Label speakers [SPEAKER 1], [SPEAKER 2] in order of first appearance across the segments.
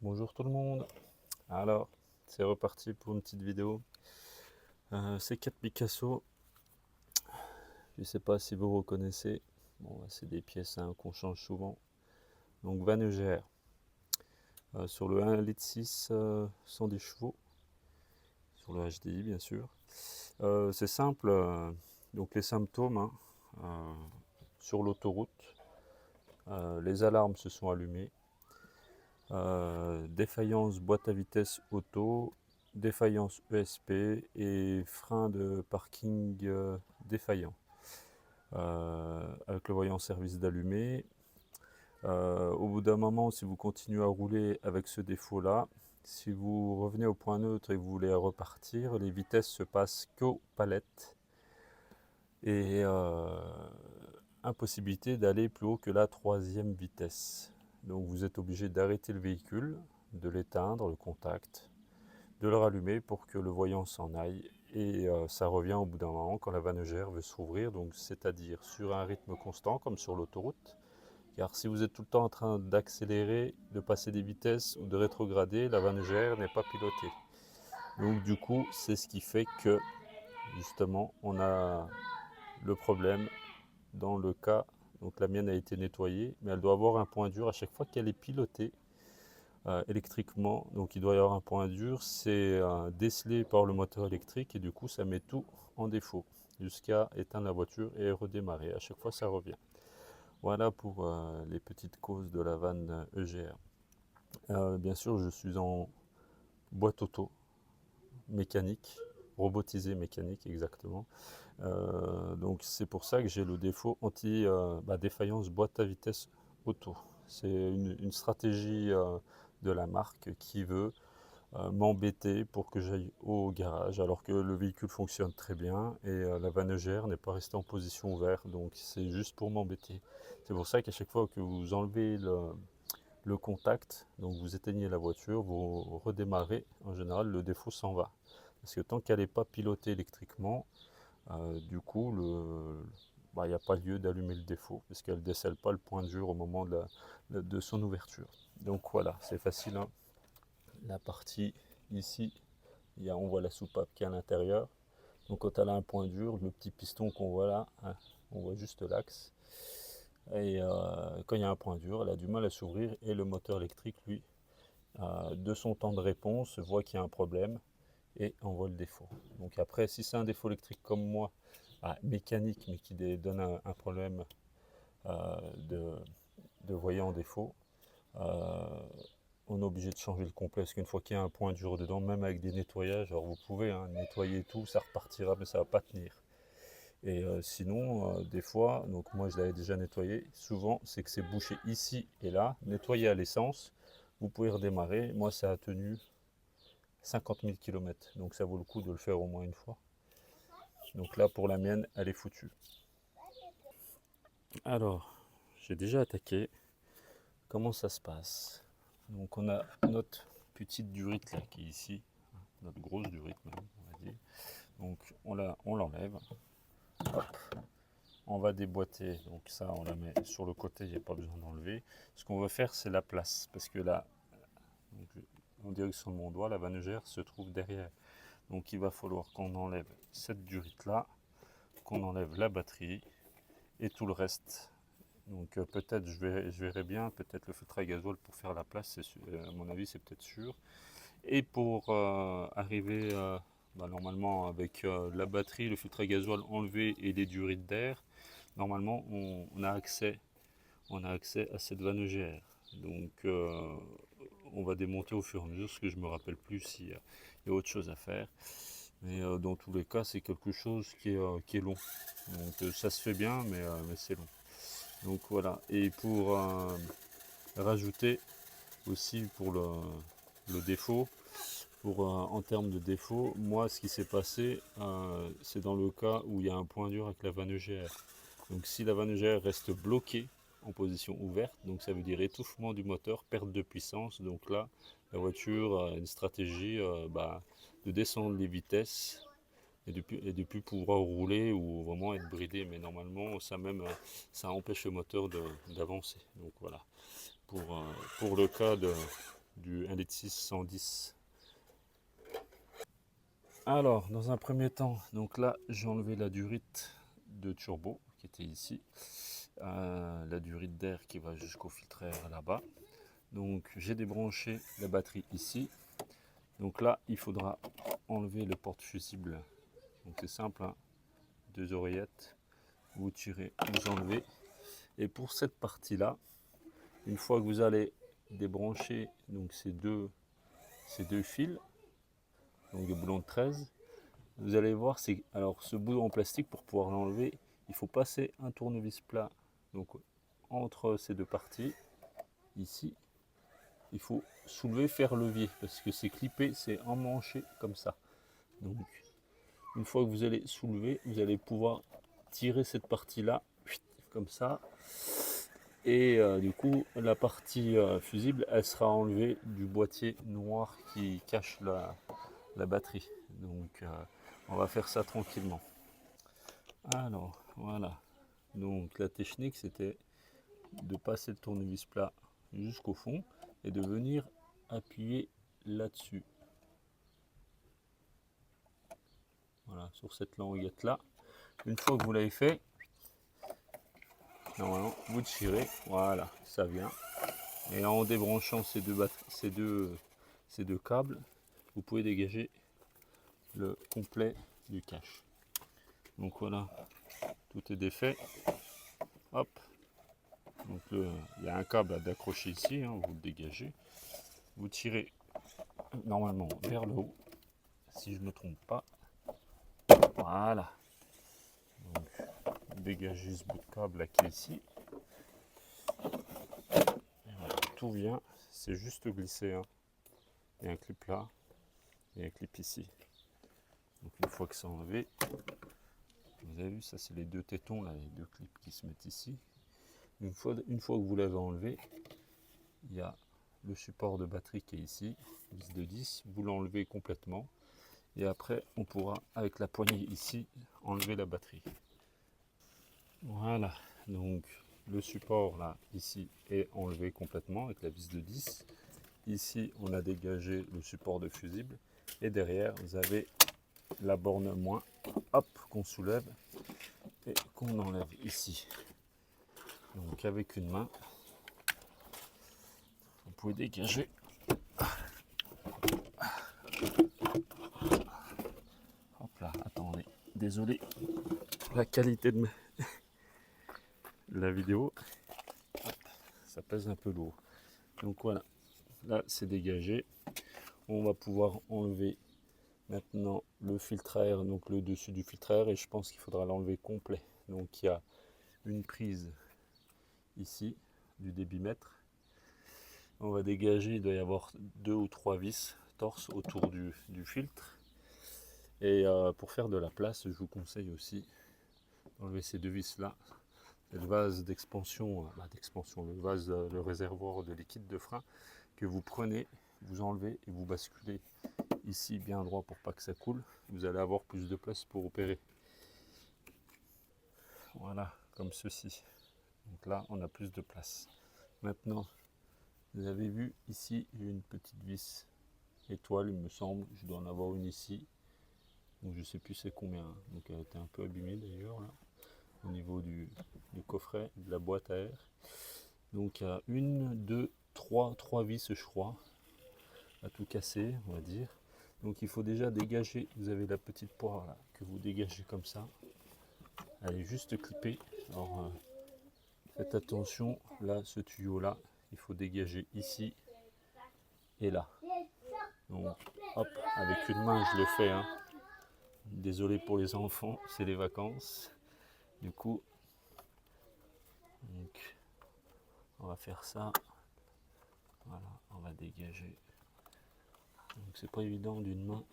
[SPEAKER 1] Bonjour tout le monde. Alors, c'est reparti pour une petite vidéo. C'est 4 Picasso. Je ne sais pas si vous reconnaissez. Bon, c'est des pièces qu'on change souvent. Donc Vanegère. Sur le 1,6 litre, 110 chevaux. Sur le HDI bien sûr. C'est simple. Donc les symptômes, sur l'autoroute, les alarmes se sont allumées. Défaillance boîte à vitesse auto, défaillance ESP et frein de parking défaillant. Avec le voyant service d'allumé. Au bout d'un moment, si vous continuez à rouler avec ce défaut-là, si vous revenez au point neutre et que vous voulez repartir, les vitesses se passent qu'aux palettes. Et impossibilité d'aller plus haut que la 3e vitesse. Donc vous êtes obligé d'arrêter le véhicule, de l'éteindre, le contact, de le rallumer pour que le voyant s'en aille. Et ça revient au bout d'un moment quand la vanegère veut s'ouvrir, donc c'est-à-dire sur un rythme constant comme sur l'autoroute. Car si vous êtes tout le temps en train d'accélérer, de passer des vitesses ou de rétrograder, la vanegère n'est pas pilotée. Donc du coup, c'est ce qui fait que justement on a le problème dans le cas. Donc la mienne a été nettoyée, mais elle doit avoir un point dur à chaque fois qu'elle est pilotée électriquement. Donc il doit y avoir un point dur, c'est décelé par le moteur électrique et du coup ça met tout en défaut jusqu'à éteindre la voiture et redémarrer. À chaque fois ça revient. Voilà pour les petites causes de la vanne EGR. Bien sûr, je suis en boîte auto mécanique, robotisée mécanique exactement. Donc c'est pour ça que j'ai le défaut anti-défaillance boîte à vitesse auto. C'est une stratégie de la marque qui veut m'embêter pour que j'aille au garage alors que le véhicule fonctionne très bien et la vanegère n'est pas restée en position ouverte, donc c'est juste pour m'embêter. C'est pour ça qu'à chaque fois que vous enlevez le contact, donc vous éteignez la voiture, vous redémarrez, en général le défaut s'en va. Parce que tant qu'elle n'est pas pilotée électriquement, du coup, il n'y a pas lieu d'allumer le défaut, parce qu'elle ne décèle pas le point dur au moment de son ouverture. Donc voilà, c'est facile, hein. La partie ici, on voit la soupape qui est à l'intérieur. Donc quand elle a un point dur, le petit piston qu'on voit là, hein, on voit juste l'axe. Et quand il y a un point dur, elle a du mal à s'ouvrir et le moteur électrique, lui, de son temps de réponse, voit qu'il y a un problème et envoie le défaut. Donc après, si c'est un défaut électrique comme moi, mécanique, mais qui donne un problème de, voyant défaut, euh, on est obligé de changer le complet, parce qu'une fois qu'il y a un point dur dedans, même avec des nettoyages, alors vous pouvez nettoyer tout, ça repartira, mais ça ne va pas tenir. Et sinon, des fois, donc moi je l'avais déjà nettoyé, souvent c'est que c'est bouché ici et là, nettoyé à l'essence, vous pouvez redémarrer. Moi ça a tenu 50 000 km, donc ça vaut le coup de le faire au moins une fois. Donc là pour la mienne, elle est foutue. Alors, j'ai déjà attaqué. Comment ça se passe? Donc on a notre petite durite là qui est ici, notre grosse durite même, on va dire. Donc on l'enlève. Hop. On va déboîter, donc ça on la met sur le côté, il n'y a pas besoin d'enlever. Ce qu'on va faire c'est la place, parce que là, donc, en direction de mon doigt, la vanegère se trouve derrière. Donc il va falloir qu'on enlève cette durite là, qu'on enlève la batterie et tout le reste. Donc peut-être je verrai bien, peut-être le filtre à gasoil pour faire la place, à mon avis c'est peut-être sûr. Et pour arriver normalement avec la batterie, le filtre à gasoil enlevé et les durites d'air, normalement on a accès à cette vanne EGR. Donc on va démonter au fur et à mesure, parce que je me rappelle plus s'il y a autre chose à faire. Mais dans tous les cas, c'est quelque chose qui est long. Donc ça se fait bien, mais c'est long. Donc voilà. Et pour rajouter aussi pour le défaut, en termes de défaut, moi ce qui s'est passé, c'est dans le cas où il y a un point dur avec la vanne EGR. Donc si la vanne EGR reste bloquée en position ouverte, donc ça veut dire étouffement du moteur, perte de puissance. Donc là, la voiture a une stratégie de descendre les vitesses et de plus pouvoir rouler ou vraiment être bridé. Mais normalement, ça empêche le moteur d'avancer. Donc voilà, pour le cas du 1,6 litre 110. Alors, dans un premier temps, donc là, j'ai enlevé la durite de turbo qui était ici, la durite d'air qui va jusqu'au filtreur là-bas. Donc, j'ai débranché la batterie ici. Donc là, il faudra enlever le porte-fusible. Donc c'est simple, hein. 2 oreillettes, vous tirez, vous enlevez. Et pour cette partie-là, une fois que vous allez débrancher donc ces deux fils, donc des boulons de 13, vous allez voir, alors ce bout en plastique, pour pouvoir l'enlever, il faut passer un tournevis plat donc entre ces deux parties ici. Il faut soulever, faire levier parce que c'est clippé, c'est emmanché comme ça. Donc une fois que vous allez soulever, vous allez pouvoir tirer cette partie là comme ça, et du coup la partie fusible, elle sera enlevée du boîtier noir qui cache la batterie. Donc on va faire ça tranquillement. Alors voilà, donc la technique c'était de passer le tournevis plat jusqu'au fond et de venir appuyer là-dessus. Voilà, sur cette languette là. Une fois que vous l'avez fait, normalement vous tirez, voilà, ça vient. Et en débranchant ces deux câbles, vous pouvez dégager le complet du cache. Donc voilà, tout est défait. Hop. Donc il y a un câble à d'accrocher ici, hein, vous le dégagez. Vous tirez normalement vers le haut, si je ne me trompe pas. Voilà. Donc dégagez ce bout de câble là qui est ici. Et voilà, tout vient, c'est juste glissé. Hein. Il y a un clip là, et un clip ici. Donc une fois que c'est enlevé, vous avez vu, ça c'est les deux tétons là, les deux clips qui se mettent ici. Une fois que vous l'avez enlevé, il y a le support de batterie qui est ici, vis de 10, vous l'enlevez complètement. Et après, on pourra, avec la poignée ici, enlever la batterie. Voilà, donc le support là, ici, est enlevé complètement avec la vis de 10. Ici, on a dégagé le support de fusible. Et derrière, vous avez la borne moins, hop, qu'on soulève et qu'on enlève ici. Donc avec une main, vous pouvez dégager. Hop là, attendez, désolé pour la qualité de la vidéo. Hop, ça pèse un peu lourd. Donc voilà, là c'est dégagé. On va pouvoir enlever maintenant le filtre à air, donc le dessus du filtre à air, et je pense qu'il faudra l'enlever complet. Donc il y a une prise ici du débitmètre. On va dégager, il doit y avoir 2 ou 3 vis torse autour du filtre. Et pour faire de la place, je vous conseille aussi d'enlever ces deux vis là. Le vase d'expansion, le vase, le réservoir de liquide de frein que vous prenez, vous enlevez et vous basculez ici bien droit pour pas que ça coule. Vous allez avoir plus de place pour opérer. Voilà, comme ceci. Donc là, on a plus de place. Maintenant, vous avez vu ici, j'ai une petite vis étoile, il me semble. Je dois en avoir une ici. Donc je sais plus c'est combien. Donc elle était un peu abîmée d'ailleurs là, au niveau du coffret, de la boîte à air. Donc il y a une, deux, trois vis je crois, à tout casser, on va dire. Donc il faut déjà dégager, vous avez la petite poire là, que vous dégagez comme ça. Elle est juste clippée. Alors faites attention, là, ce tuyau là, il faut dégager ici et là. Donc hop, avec une main je le fais, hein. Désolé pour les enfants, c'est les vacances. Du coup, donc, on va faire ça. Voilà, on va dégager. Donc c'est pas évident d'une main.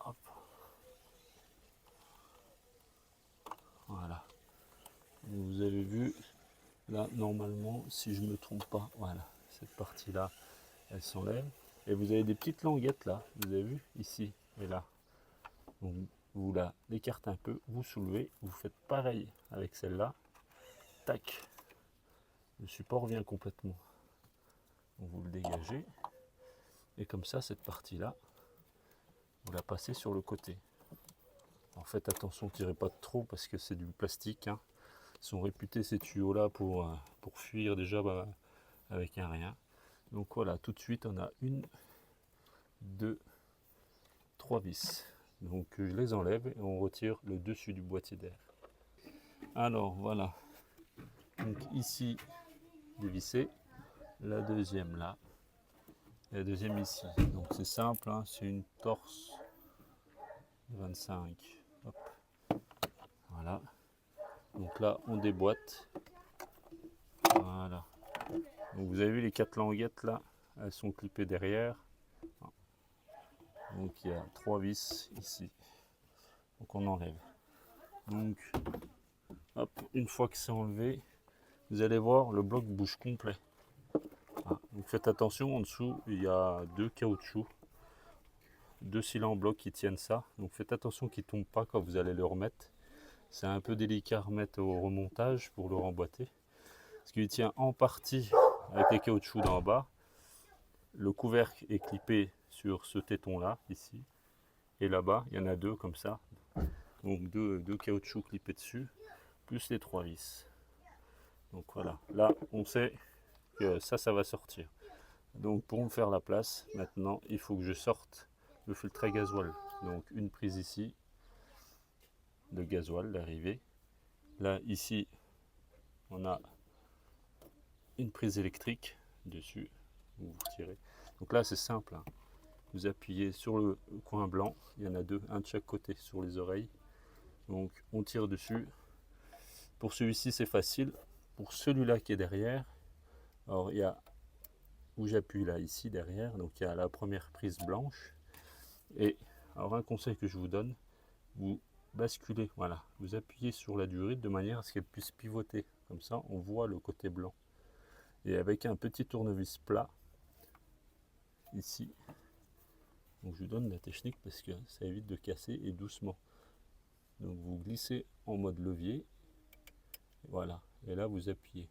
[SPEAKER 1] Hop. Voilà. Vous avez vu, là normalement, si je me trompe pas, voilà, cette partie-là, elle s'enlève. Et vous avez des petites languettes là, vous avez vu, ici et là. Donc vous la l'écartez un peu, vous soulevez, vous faites pareil avec celle-là. Tac. Le support vient complètement. vous le dégagez. Et comme ça, cette partie-là, vous la passez sur le côté. Alors faites attention, tirez pas trop parce que c'est du plastique. Hein. Ils sont réputés ces tuyaux-là pour fuir déjà avec un rien. Donc voilà, tout de suite, on a 1, 2, 3 vis. Donc je les enlève et on retire le dessus du boîtier d'air. Alors voilà, donc ici dévissé, la deuxième là, et la deuxième ici. Donc c'est simple, hein, c'est une torse 25. Hop. Voilà. Donc là on déboîte. Voilà. Donc vous avez vu les 4 languettes là, elles sont clippées derrière. Donc il y a 3 vis ici. Donc on enlève. Donc hop, une fois que c'est enlevé, vous allez voir le bloc bouge complet. Ah, donc faites attention, en dessous il y a 2 caoutchoucs, 2 cylindres en bloc qui tiennent ça. Donc faites attention qu'ils ne tombent pas quand vous allez le remettre. C'est un peu délicat à remettre au remontage pour le remboîter. Parce qu'il tient en partie avec les caoutchoucs d'en bas. Le couvercle est clippé sur ce téton là, ici. Et là-bas, il y en a 2 comme ça. Donc deux caoutchoucs clippés dessus, plus les 3 vis. Donc voilà, là on sait que ça va sortir. Donc pour me faire la place, maintenant il faut que je sorte le filtre à gasoil. Donc une prise ici de gasoil d'arrivée. Là ici on a une prise électrique dessus. Vous retirez. Donc là c'est simple. Hein. Vous appuyez sur le coin blanc. Il y en a 2, un de chaque côté sur les oreilles. Donc on tire dessus. Pour celui-ci c'est facile. Pour celui-là qui est derrière, alors il y a où j'appuie là, ici derrière, donc il y a la première prise blanche. Et alors un conseil que je vous donne, vous basculez, voilà, vous appuyez sur la durite de manière à ce qu'elle puisse pivoter. Comme ça, on voit le côté blanc. Et avec un petit tournevis plat, ici, donc je vous donne la technique parce que ça évite de casser et doucement. Donc vous glissez en mode levier, voilà, et là vous appuyez.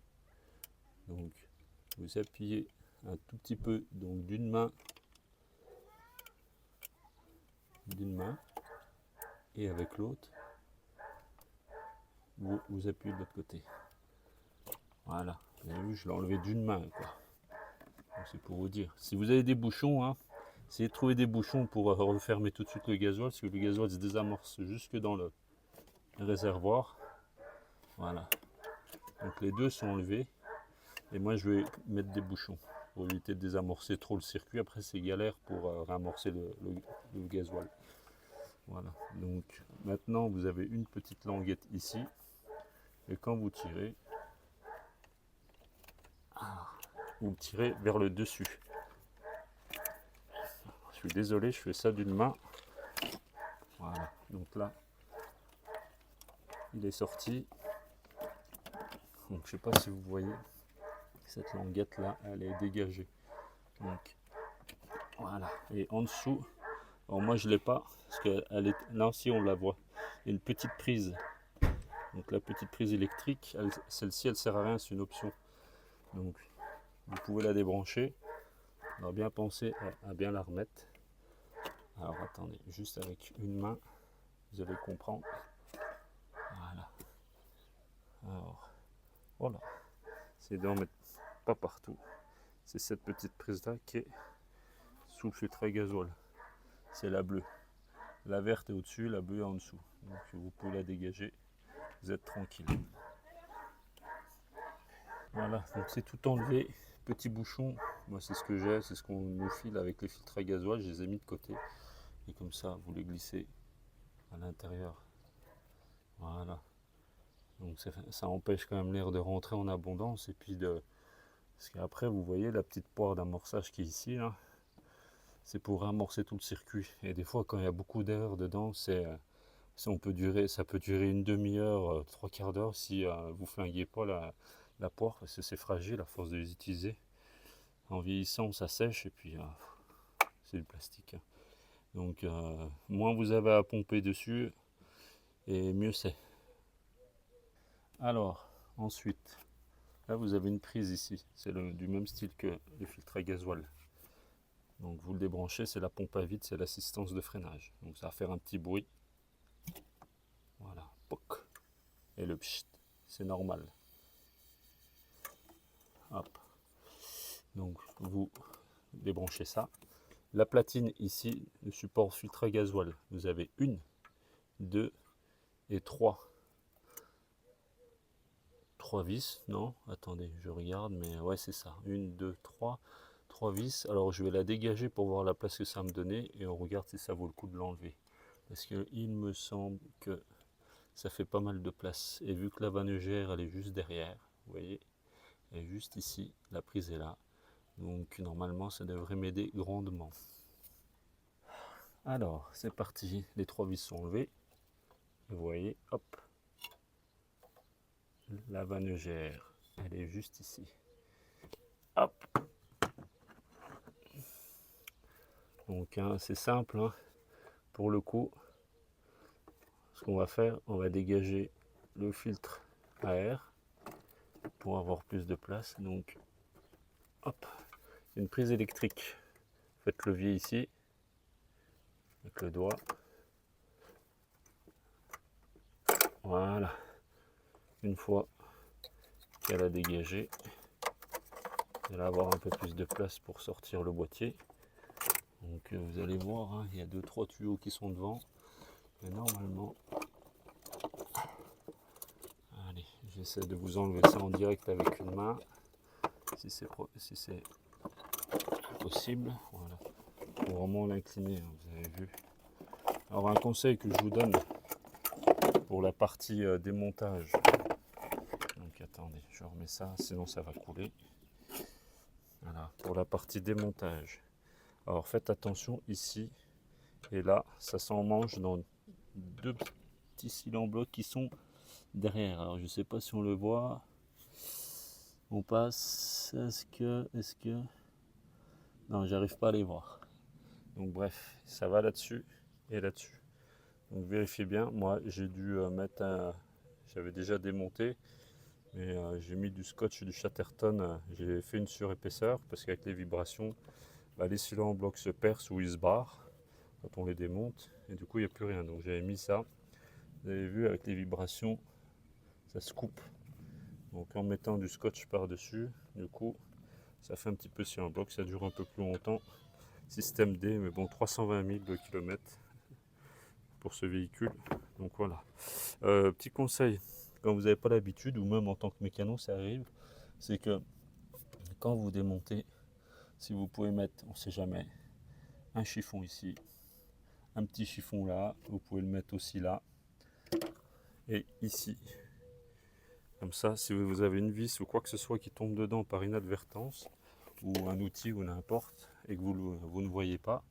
[SPEAKER 1] Donc vous appuyez un tout petit peu, donc d'une main et avec l'autre vous appuyez de l'autre côté. Voilà, vous avez vu, je l'ai enlevé d'une main quoi. C'est pour vous dire, si vous avez des bouchons, hein, essayez de trouver des bouchons pour refermer tout de suite le gasoil, parce que le gasoil se désamorce jusque dans le réservoir. Voilà, donc les 2 sont enlevés et moi je vais mettre des bouchons pour éviter de désamorcer trop le circuit. Après c'est galère pour réamorcer le gasoil. Voilà, donc maintenant vous avez une petite languette ici et quand vous tirez, vous tirez vers le dessus. Je suis désolé, je fais ça d'une main. Voilà, donc là il est sorti. Donc je sais pas si vous voyez cette languette là, elle est dégagée. Donc voilà, et en dessous, alors moi je l'ai pas parce que là aussi on la voit, il y a une petite prise. Donc la petite prise électrique, celle-ci elle sert à rien, c'est une option. Donc vous pouvez la débrancher. Alors bien penser à bien la remettre. Alors attendez, juste avec une main, vous allez comprendre. Voilà. Alors, voilà. C'est d'en mettre pas partout. C'est cette petite prise là qui est sous le filtre à gasoil. C'est la bleue. La verte est au-dessus, la bleue est en dessous. Donc vous pouvez la dégager. Vous êtes tranquille. Voilà, donc c'est tout enlevé. Petit bouchon, moi c'est ce que j'ai, c'est ce qu'on nous file avec les filtres à gasoil. Je les ai mis de côté. Et comme ça, vous les glissez à l'intérieur. Voilà. Donc ça empêche quand même l'air de rentrer en abondance. Et puis parce qu'après, vous voyez la petite poire d'amorçage qui est ici, là, c'est pour amorcer tout le circuit. Et des fois, quand il y a beaucoup d'air dedans, ça peut durer une demi-heure, 3/4 d'heure si vous flinguez pas la poire, parce que c'est fragile à force de les utiliser. En vieillissant, ça sèche et puis c'est du plastique. Donc moins vous avez à pomper dessus et mieux c'est. Alors ensuite, Là, vous avez une prise ici. C'est du même style que le filtre à gasoil. Donc vous le débranchez, c'est la pompe à vide, c'est l'assistance de freinage. Donc ça va faire un petit bruit. Voilà, poc. Et le pchit, c'est normal. Hop. Donc vous débranchez ça. La platine ici, le support filtre à gasoil. Vous avez 1, 2 et 3 vis, non? Attendez, je regarde, mais ouais, c'est ça. 1, 2, 3 vis. Alors je vais la dégager pour voir la place que ça va me donner et on regarde si ça vaut le coup de l'enlever. Parce qu'il me semble que ça fait pas mal de place. Et vu que la vanugère, elle est juste derrière, vous voyez, elle est juste ici, la prise est là. Donc normalement, ça devrait m'aider grandement. Alors, c'est parti. Les 3 vis sont enlevées. Vous voyez, hop. La vanugère, elle est juste ici. Hop. Donc, hein, c'est simple. Hein. Pour le coup, ce qu'on va faire, on va dégager le filtre à air pour avoir plus de place. Donc, hop. Une prise électrique. Faites levier ici. Avec le doigt. Voilà. Une fois qu'elle a dégagé, vous allez avoir un peu plus de place pour sortir le boîtier. Donc vous allez voir, hein, il y a 2-3 tuyaux qui sont devant. Et normalement, allez, j'essaie de vous enlever ça en direct avec une main, si c'est possible. Voilà. Faut vraiment l'incliner, hein, vous avez vu. Alors un conseil que je vous donne pour la partie démontage. Donc attendez, je remets ça, sinon ça va couler. Voilà, pour la partie démontage. Alors faites attention ici et là, ça s'en mange dans 2 petits cylindres blocs qui sont derrière. Alors je sais pas si on le voit. On passe. Est-ce que. Non, j'arrive pas à les voir. Donc bref, ça va là-dessus et là-dessus. Donc vérifiez bien. Moi j'ai dû mettre un. J'avais déjà démonté. Mais j'ai mis du scotch et du Chatterton. J'ai fait une surépaisseur parce qu'avec les vibrations, bah, les cylindres en bloc se percent ou ils se barrent quand on les démonte. Et du coup, il n'y a plus rien. Donc j'avais mis ça. Vous avez vu, avec les vibrations, ça se coupe. Donc en mettant du scotch par-dessus, du coup, ça fait un petit peu cylindre en bloc. Ça dure un peu plus longtemps. Système D, mais bon, 320 000 km pour ce véhicule. Donc voilà. Petit conseil, quand vous n'avez pas l'habitude, ou même en tant que mécano, ça arrive, c'est que quand vous démontez, si vous pouvez mettre, on ne sait jamais, un chiffon ici, un petit chiffon là, vous pouvez le mettre aussi là, et ici. Comme ça, si vous avez une vis ou quoi que ce soit qui tombe dedans par inadvertance, ou un outil ou n'importe, et que vous ne voyez pas,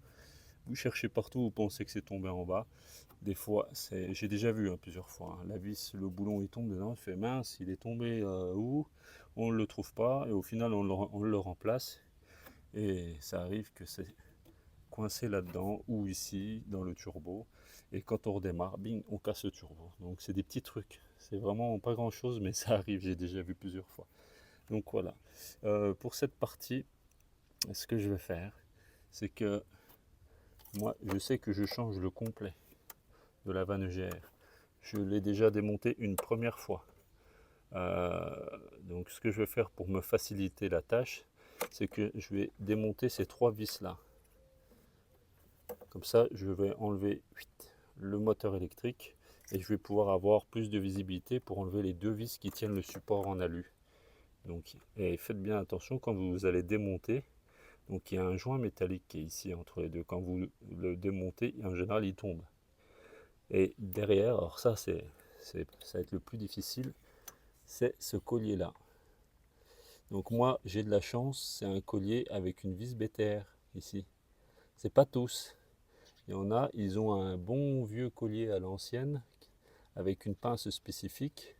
[SPEAKER 1] vous cherchez partout, vous pensez que c'est tombé en bas. Des fois, j'ai déjà vu plusieurs fois, hein, la vis, le boulon il tombe dedans, il fait mince, il est tombé où? On ne le trouve pas, et au final on le remplace, et ça arrive que c'est coincé là-dedans, ou ici, dans le turbo, et quand on redémarre, bing, on casse le turbo. Donc c'est des petits trucs, c'est vraiment pas grand-chose, mais ça arrive, j'ai déjà vu plusieurs fois. Donc voilà, pour cette partie, ce que je vais faire, c'est que moi, je sais que je change le complet de la vanne GR. Je l'ai déjà démonté une première fois. Donc ce que je vais faire pour me faciliter la tâche, c'est que je vais démonter ces 3 vis là. Comme ça, je vais enlever le moteur électrique et je vais pouvoir avoir plus de visibilité pour enlever les 2 vis qui tiennent le support en alu. Donc, et faites bien attention quand vous allez démonter. Donc il y a un joint métallique qui est ici entre les deux. Quand vous le démontez, en général, il tombe. Et derrière, alors ça, ça va être le plus difficile, c'est ce collier-là. Donc moi, j'ai de la chance, c'est un collier avec une vis BTR ici. C'est pas tous. Il y en a, ils ont un bon vieux collier à l'ancienne avec une pince spécifique.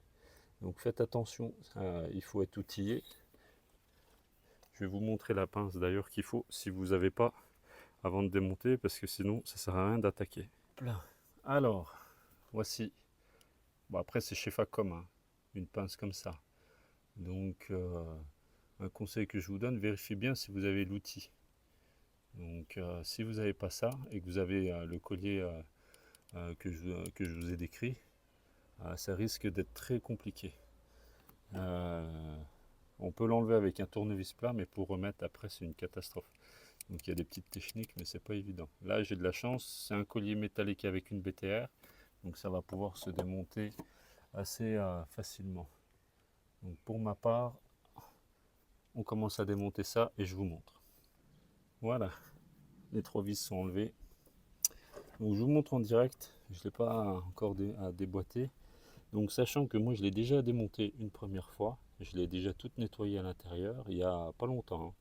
[SPEAKER 1] Donc faites attention, il faut être outillé. Je vais vous montrer la pince d'ailleurs qu'il faut si vous n'avez pas avant de démonter parce que sinon ça sert à rien d'attaquer. Alors, voici. Bon après c'est chez Facom, hein, une pince comme ça. Donc un conseil que je vous donne, vérifiez bien si vous avez l'outil. Donc si vous n'avez pas ça et que vous avez le collier que je vous ai décrit, ça risque d'être très compliqué. On peut l'enlever avec un tournevis plat, mais pour remettre après c'est une catastrophe. Donc il y a des petites techniques, mais c'est pas évident. Là j'ai de la chance, c'est un collier métallique avec une BTR, donc ça va pouvoir se démonter assez facilement. Donc pour ma part, on commence à démonter ça et je vous montre. Voilà, les 3 vis sont enlevées. Donc je vous montre en direct, je ne l'ai pas encore à déboîter. Donc sachant que moi je l'ai déjà démonté une première fois, je l'ai déjà toute nettoyée à l'intérieur, il y a pas longtemps.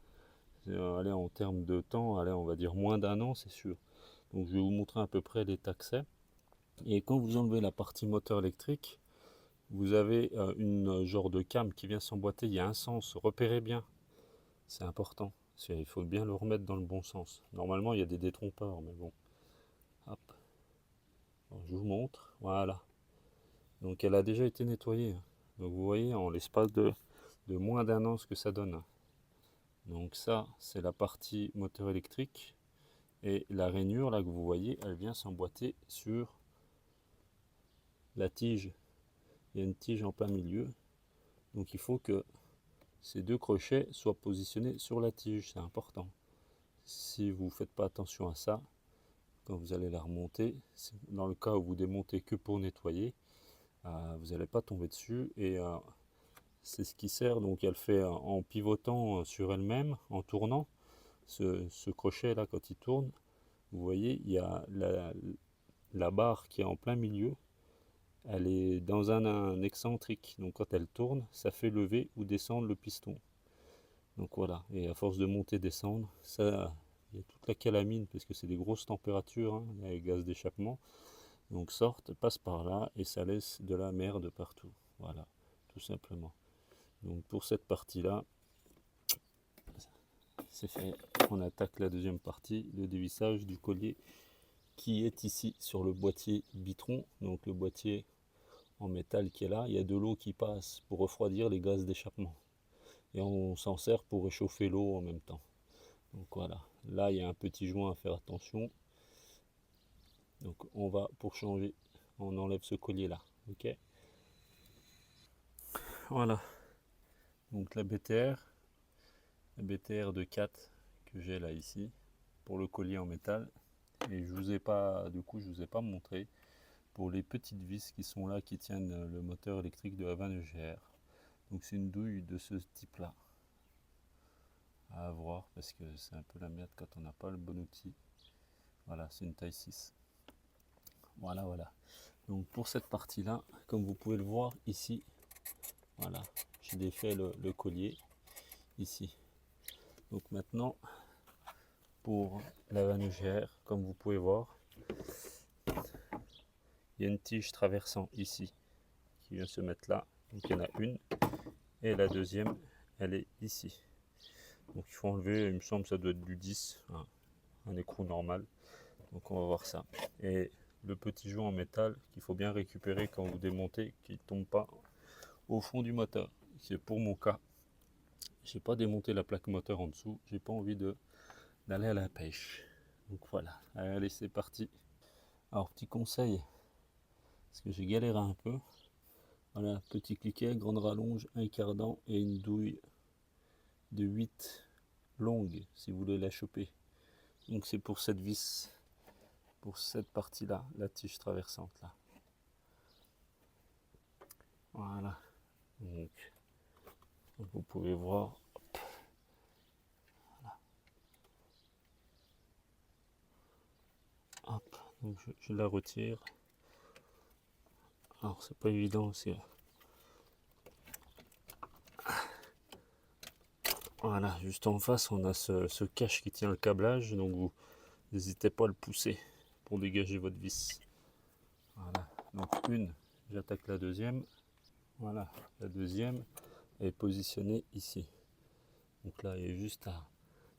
[SPEAKER 1] Hein. Allez, en termes de temps, allez, on va dire moins d'un an, c'est sûr. Donc je vais vous montrer à peu près l'état que c'est. Et quand vous enlevez la partie moteur électrique, vous avez une genre de cam qui vient s'emboîter. Il y a un sens, repérez bien, c'est important. Il faut bien le remettre dans le bon sens. Normalement, il y a des détrompeurs, mais bon. Hop. Alors, je vous montre. Voilà. Donc elle a déjà été nettoyée. Donc vous voyez en l'espace de moins d'un an ce que ça donne. Donc ça, c'est la partie moteur électrique. Et la rainure, là que vous voyez, elle vient s'emboîter sur la tige. Il y a une tige en plein milieu. Donc il faut que ces 2 crochets soient positionnés sur la tige. C'est important. Si vous ne faites pas attention à ça, quand vous allez la remonter, dans le cas où vous démontez que pour nettoyer, vous n'allez pas tomber dessus. Et c'est ce qui sert. Donc elle fait en pivotant sur elle-même, en tournant. Ce crochet là, quand il tourne, vous voyez, il y a la barre qui est en plein milieu. Elle est dans un excentrique. Donc quand elle tourne, ça fait lever ou descendre le piston. Donc voilà. Et à force de monter, descendre, ça, il y a toute la calamine parce que c'est des grosses températures, hein, les gaz d'échappement. Donc sortent, passent par là et ça laisse de la merde partout. Voilà, tout simplement. Donc pour cette partie-là, c'est fait. On attaque la deuxième partie, le dévissage du collier qui est ici sur le boîtier Bitron. Donc le boîtier en métal qui est là, il y a de l'eau qui passe pour refroidir les gaz d'échappement. Et on s'en sert pour réchauffer l'eau en même temps. Donc voilà, là il y a un petit joint à faire attention. Donc on va, pour changer, on enlève ce collier là. Ok. Voilà. Donc la BTR de 4 que j'ai là ici pour le collier en métal. Et je vous ai pas, du coup, je vous ai pas montré pour les petites vis qui sont là qui tiennent le moteur électrique de la 20 EGR. Donc c'est une douille de ce type là à avoir parce que c'est un peu la merde quand on n'a pas le bon outil. Voilà, c'est une taille 6. Voilà, voilà. Donc pour cette partie là, comme vous pouvez le voir ici, voilà, j'ai défait le collier ici. Donc maintenant, pour la vanne EGR, comme vous pouvez voir, il y a une tige traversant ici qui vient se mettre là. Donc il y en a une. Et la deuxième, elle est ici. Donc il faut enlever, il me semble ça doit être du 10, hein, un écrou normal. Donc on va voir ça. Et le petit joint en métal qu'il faut bien récupérer quand vous démontez, qu'il ne tombe pas au fond du moteur. C'est pour mon cas. J'ai pas démonté la plaque moteur en dessous. J'ai pas envie d'aller à la pêche. Donc voilà. Allez, c'est parti. Alors petit conseil, parce que j'ai galéré un peu. Voilà, petit cliquet, grande rallonge, un cardan et une douille de 8 longue si vous voulez la choper. Donc c'est pour cette vis, pour cette partie là, la tige traversante là. Voilà. Donc vous pouvez voir. Hop, donc je la retire. Alors c'est pas évident aussi. Voilà, juste en face on a ce cache qui tient le câblage, donc vous n'hésitez pas à le pousser pour dégager votre vis. Voilà, donc une, j'attaque la deuxième. Voilà, la deuxième est positionnée ici. Donc là, il est juste à...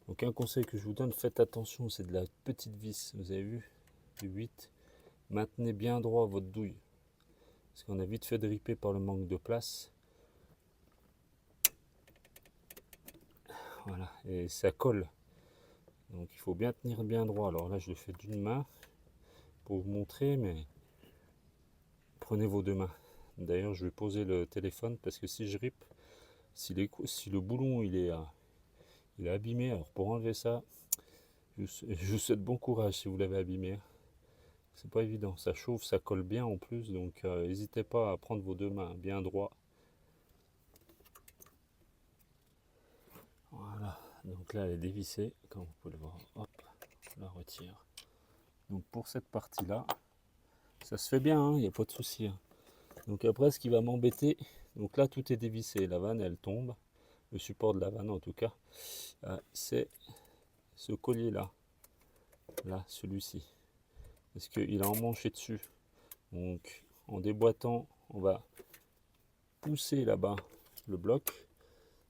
[SPEAKER 1] Donc un conseil que je vous donne, faites attention, c'est de la petite vis, vous avez vu, de 8. Maintenez bien droit votre douille, parce qu'on a vite fait dripper par le manque de place. Voilà, et ça colle. Donc il faut bien tenir bien droit. Alors là, je le fais d'une main pour vous montrer, mais prenez vos deux mains. D'ailleurs, je vais poser le téléphone parce que si je rippe, si le boulon il est abîmé, alors pour enlever ça, je vous souhaite bon courage si vous l'avez abîmé. C'est pas évident, ça chauffe, ça colle bien en plus, donc n'hésitez pas à prendre vos deux mains bien droit. Voilà, donc là elle est dévissée, comme vous pouvez le voir. Hop, je la retire. Donc pour cette partie-là, ça se fait bien, il n'y a pas de souci. Hein. Donc après, ce qui va m'embêter, donc là tout est dévissé, la vanne elle tombe, le support de la vanne en tout cas, c'est ce collier-là, là, celui-ci, parce qu'il a emmanché dessus. Donc en déboîtant, on va pousser là-bas le bloc.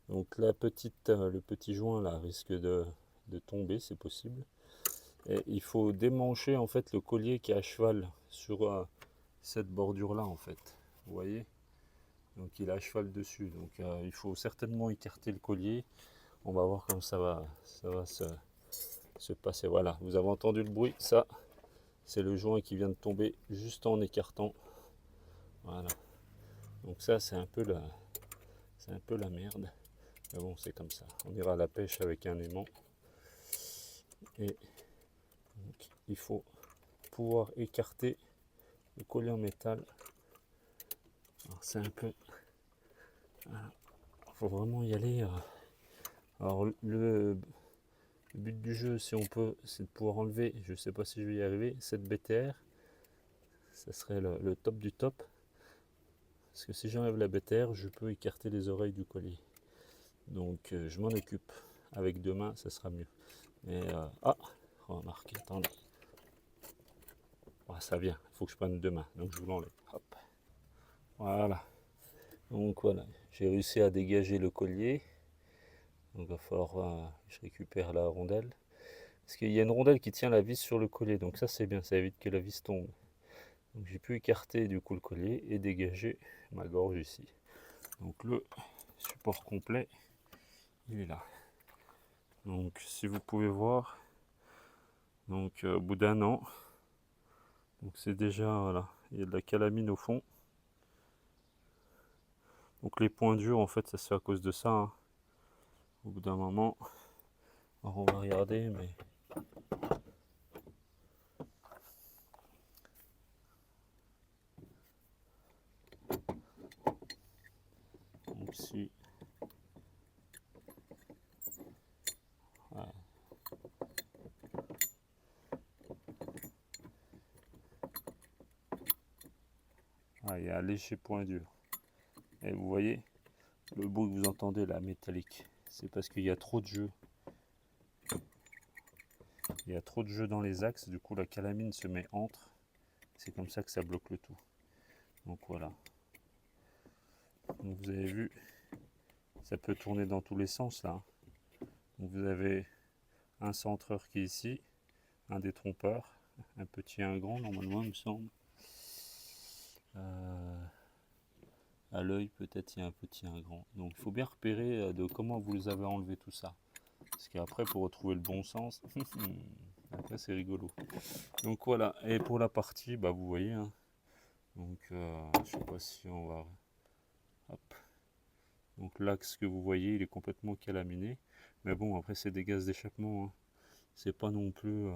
[SPEAKER 1] Donc le petit joint là risque de tomber, c'est possible. Et il faut démancher en fait le collier qui est à cheval sur cette bordure là en fait. Vous voyez? Donc il est à cheval dessus. Donc il faut certainement écarter le collier. On va voir comment ça va se passer. Voilà, vous avez entendu le bruit, ça c'est le joint qui vient de tomber juste en écartant. Voilà. Donc ça c'est un peu la merde. Mais bon, c'est comme ça. On ira à la pêche avec un aimant. Et donc, il faut pouvoir écarter le collier en métal. C'est un peu... Il faut vraiment y aller. Alors le but du jeu, si on peut, c'est de pouvoir enlever, je ne sais pas si je vais y arriver, cette BTR. Ça serait le top du top. Parce que si j'enlève la BTR, je peux écarter les oreilles du collier. Donc je m'en occupe. Avec deux mains, ça sera mieux. Mais remarquez, attendez. Ça vient, il faut que je prenne deux mains. Donc je vous l'enlève. Hop. Voilà. Donc voilà, j'ai réussi à dégager le collier. Donc il va falloir que je récupère la rondelle. Parce qu'il y a une rondelle qui tient la vis sur le collier. Donc ça c'est bien, ça évite que la vis tombe. Donc j'ai pu écarter du coup le collier et dégager ma gorge ici. Donc le support complet, il est là. Donc si vous pouvez voir, donc au bout d'un an, donc c'est déjà, voilà, il y a de la calamine au fond. Donc les points durs en fait ça se fait à cause de ça. Hein. Au bout d'un moment, alors on va regarder, mais donc si ouais. Il y a un léger point dur. Et vous voyez le bruit que vous entendez là, métallique, c'est parce qu'il y a trop de jeu. Il y a trop de jeu dans les axes, du coup la calamine se met entre. C'est comme ça que ça bloque le tout. Donc voilà. Donc vous avez vu, ça peut tourner dans tous les sens là. Donc vous avez un centreur qui est ici, un détrompeur, un petit et un grand normalement il me semble. À l'œil peut-être il y a un petit et un grand. Donc il faut bien repérer de comment vous avez enlevé tout ça. Parce qu'après pour retrouver le bon sens, après c'est rigolo. Donc voilà, et pour la partie, bah vous voyez, hein. Donc je sais pas si on va... Hop. Donc l'axe que vous voyez, il est complètement calaminé. Mais bon, après c'est des gaz d'échappement. Hein. C'est pas non plus...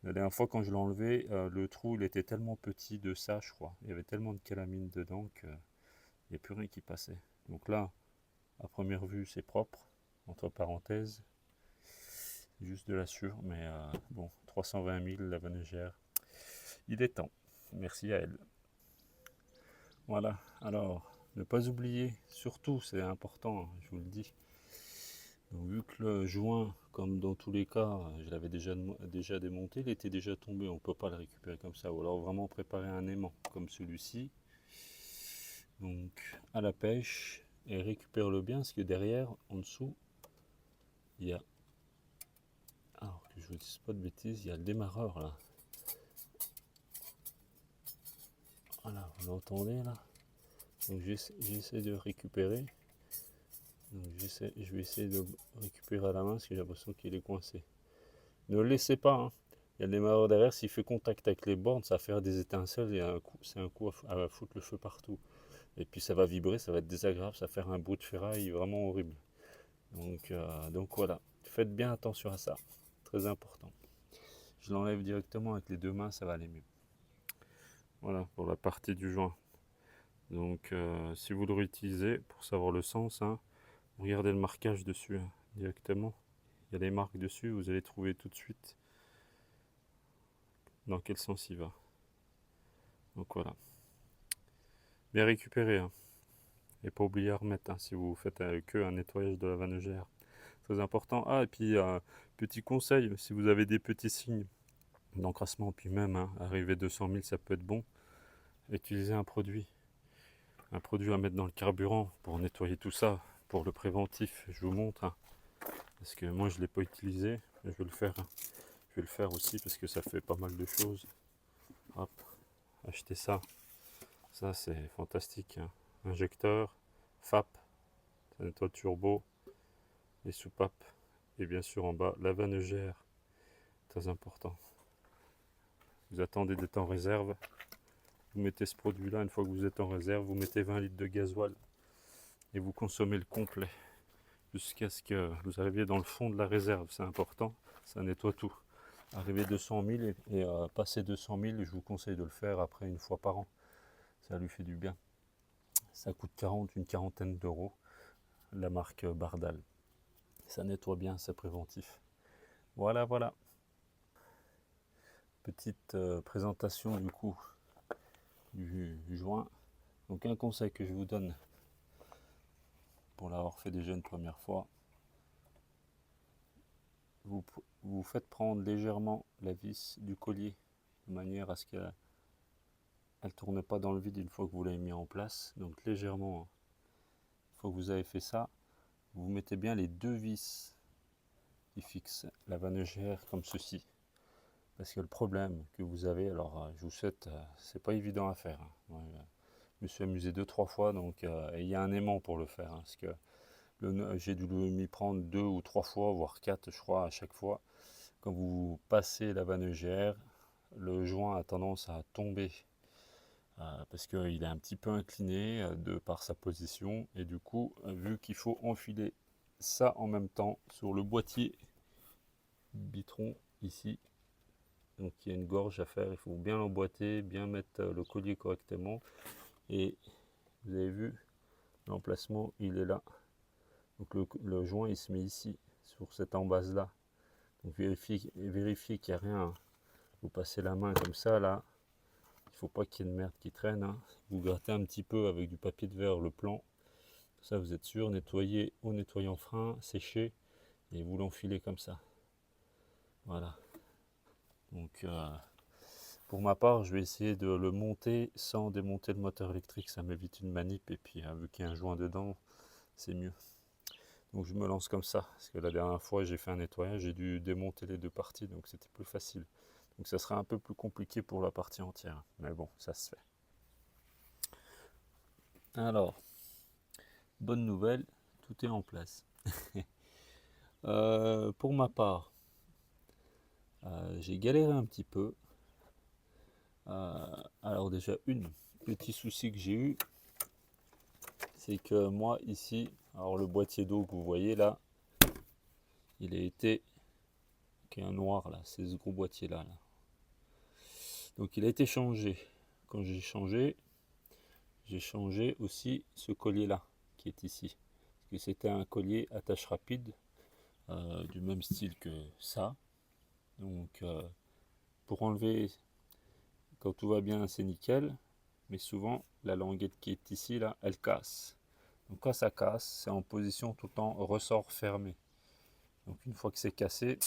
[SPEAKER 1] La dernière fois quand je l'ai enlevé, le trou il était tellement petit de ça, je crois. Il y avait tellement de calamine dedans qu'il n'y a plus rien qui passait. Donc là, à première vue, c'est propre, entre parenthèses. Juste de la sûre, mais bon, 320 000 la Vanegère. Il est temps. Merci à elle. Voilà, alors, ne pas oublier, surtout, c'est important, je vous le dis. Donc, vu que le joint, comme dans tous les cas, je l'avais déjà démonté, il était déjà tombé, on ne peut pas le récupérer comme ça. Ou alors vraiment préparer un aimant comme celui-ci. Donc, à la pêche, et récupère-le bien, parce que derrière, en dessous, il y a... Alors que je vous dise pas de bêtises, il y a le démarreur là. Voilà, vous l'entendez là. Donc j'essaie de récupérer. Donc je vais essayer de le récupérer à la main parce que j'ai l'impression qu'il est coincé. Ne le laissez pas, hein. Il y a le démarreur derrière, s'il fait contact avec les bornes, ça va faire des étincelles et c'est un coup à foutre le feu partout. Et puis ça va vibrer, ça va être désagréable, ça va faire un bout de ferraille vraiment horrible. Donc voilà, faites bien attention à ça, très important. Je l'enlève directement avec les deux mains, ça va aller mieux. Voilà pour la partie du joint. Donc si vous le réutilisez, pour savoir le sens, hein, regardez le marquage dessus hein, directement. Il y a les marques dessus, vous allez trouver tout de suite dans quel sens il va. Donc voilà. Bien récupéré. Hein. Et pas oublier à remettre hein, si vous faites que un nettoyage de la vanne-gère. Très important. Ah, et puis petit conseil, si vous avez des petits signes d'encrassement, puis même hein, arriver 200 000, ça peut être bon. Utilisez un produit à mettre dans le carburant pour nettoyer tout ça, pour le préventif. Je vous montre. Hein, parce que moi, je ne l'ai pas utilisé, mais je vais le faire. Hein. Je vais le faire aussi parce que ça fait pas mal de choses. Hop, achetez ça. Ça, c'est fantastique. Hein. Injecteur, FAP, ça nettoie le turbo, les soupapes. Et bien sûr, en bas, la vanne-gère. Très important. Vous attendez d'être en réserve. Vous mettez ce produit-là, une fois que vous êtes en réserve, vous mettez 20 litres de gasoil et vous consommez le complet jusqu'à ce que vous arriviez dans le fond de la réserve. C'est important, ça nettoie tout. Arriver 200 000 et passer 200 000, je vous conseille de le faire après une fois par an. Ça lui fait du bien. Ça coûte une quarantaine d'euros, la marque Bardal. Ça nettoie bien, c'est préventif. Voilà, voilà. Petite présentation du coup du joint. Donc un conseil que je vous donne pour l'avoir fait déjà une première fois, vous faites prendre légèrement la vis du collier de manière à ce qu'elle ne tourne pas dans le vide une fois que vous l'avez mis en place. Donc légèrement, une fois que vous avez fait ça, vous mettez bien les deux vis qui fixent la vanne-gère comme ceci. Parce que le problème que vous avez, alors je vous souhaite, c'est pas évident à faire. Hein. Moi, je me suis amusé 2-3 fois, donc il y a un aimant pour le faire. Hein, parce que j'ai dû m'y prendre 2 ou 3 fois, voire 4 je crois à chaque fois. Quand vous passez la vanne-gère, le joint a tendance à tomber parce qu'il est un petit peu incliné de par sa position. Et du coup, vu qu'il faut enfiler ça en même temps sur le boîtier Bitron ici, donc il y a une gorge à faire, il faut bien l'emboîter, bien mettre le collier correctement. Et vous avez vu, l'emplacement il est là. Donc le joint il se met ici, sur cette embase là. Donc vérifiez qu'il n'y a rien. Vous passez la main comme ça là. Il ne faut pas qu'il y ait de merde qui traîne. Hein. Vous grattez un petit peu avec du papier de verre le plan. Ça vous êtes sûr. Nettoyez au nettoyant frein, séchez et vous l'enfilez comme ça. Voilà. Donc pour ma part, je vais essayer de le monter sans démonter le moteur électrique. Ça m'évite une manip et puis vu qu'il y a un joint dedans, c'est mieux. Donc je me lance comme ça, parce que la dernière fois j'ai fait un nettoyage, j'ai dû démonter les deux parties, donc c'était plus facile. Donc ça sera un peu plus compliqué pour la partie entière, mais bon, ça se fait. Alors, bonne nouvelle, tout est en place. Pour ma part, j'ai galéré un petit peu. Alors déjà, petit souci que j'ai eu, c'est que moi ici, alors le boîtier d'eau que vous voyez là, il a été, qui est un noir là, c'est ce gros boîtier là. Donc il a été changé. Quand j'ai changé aussi ce collier là qui est ici. Parce que c'était un collier attache rapide du même style que ça. Donc pour enlever, quand tout va bien, c'est nickel. Mais souvent la languette qui est ici là, elle casse. Donc quand ça casse, c'est en position tout le temps ressort fermé. Donc une fois que c'est cassé,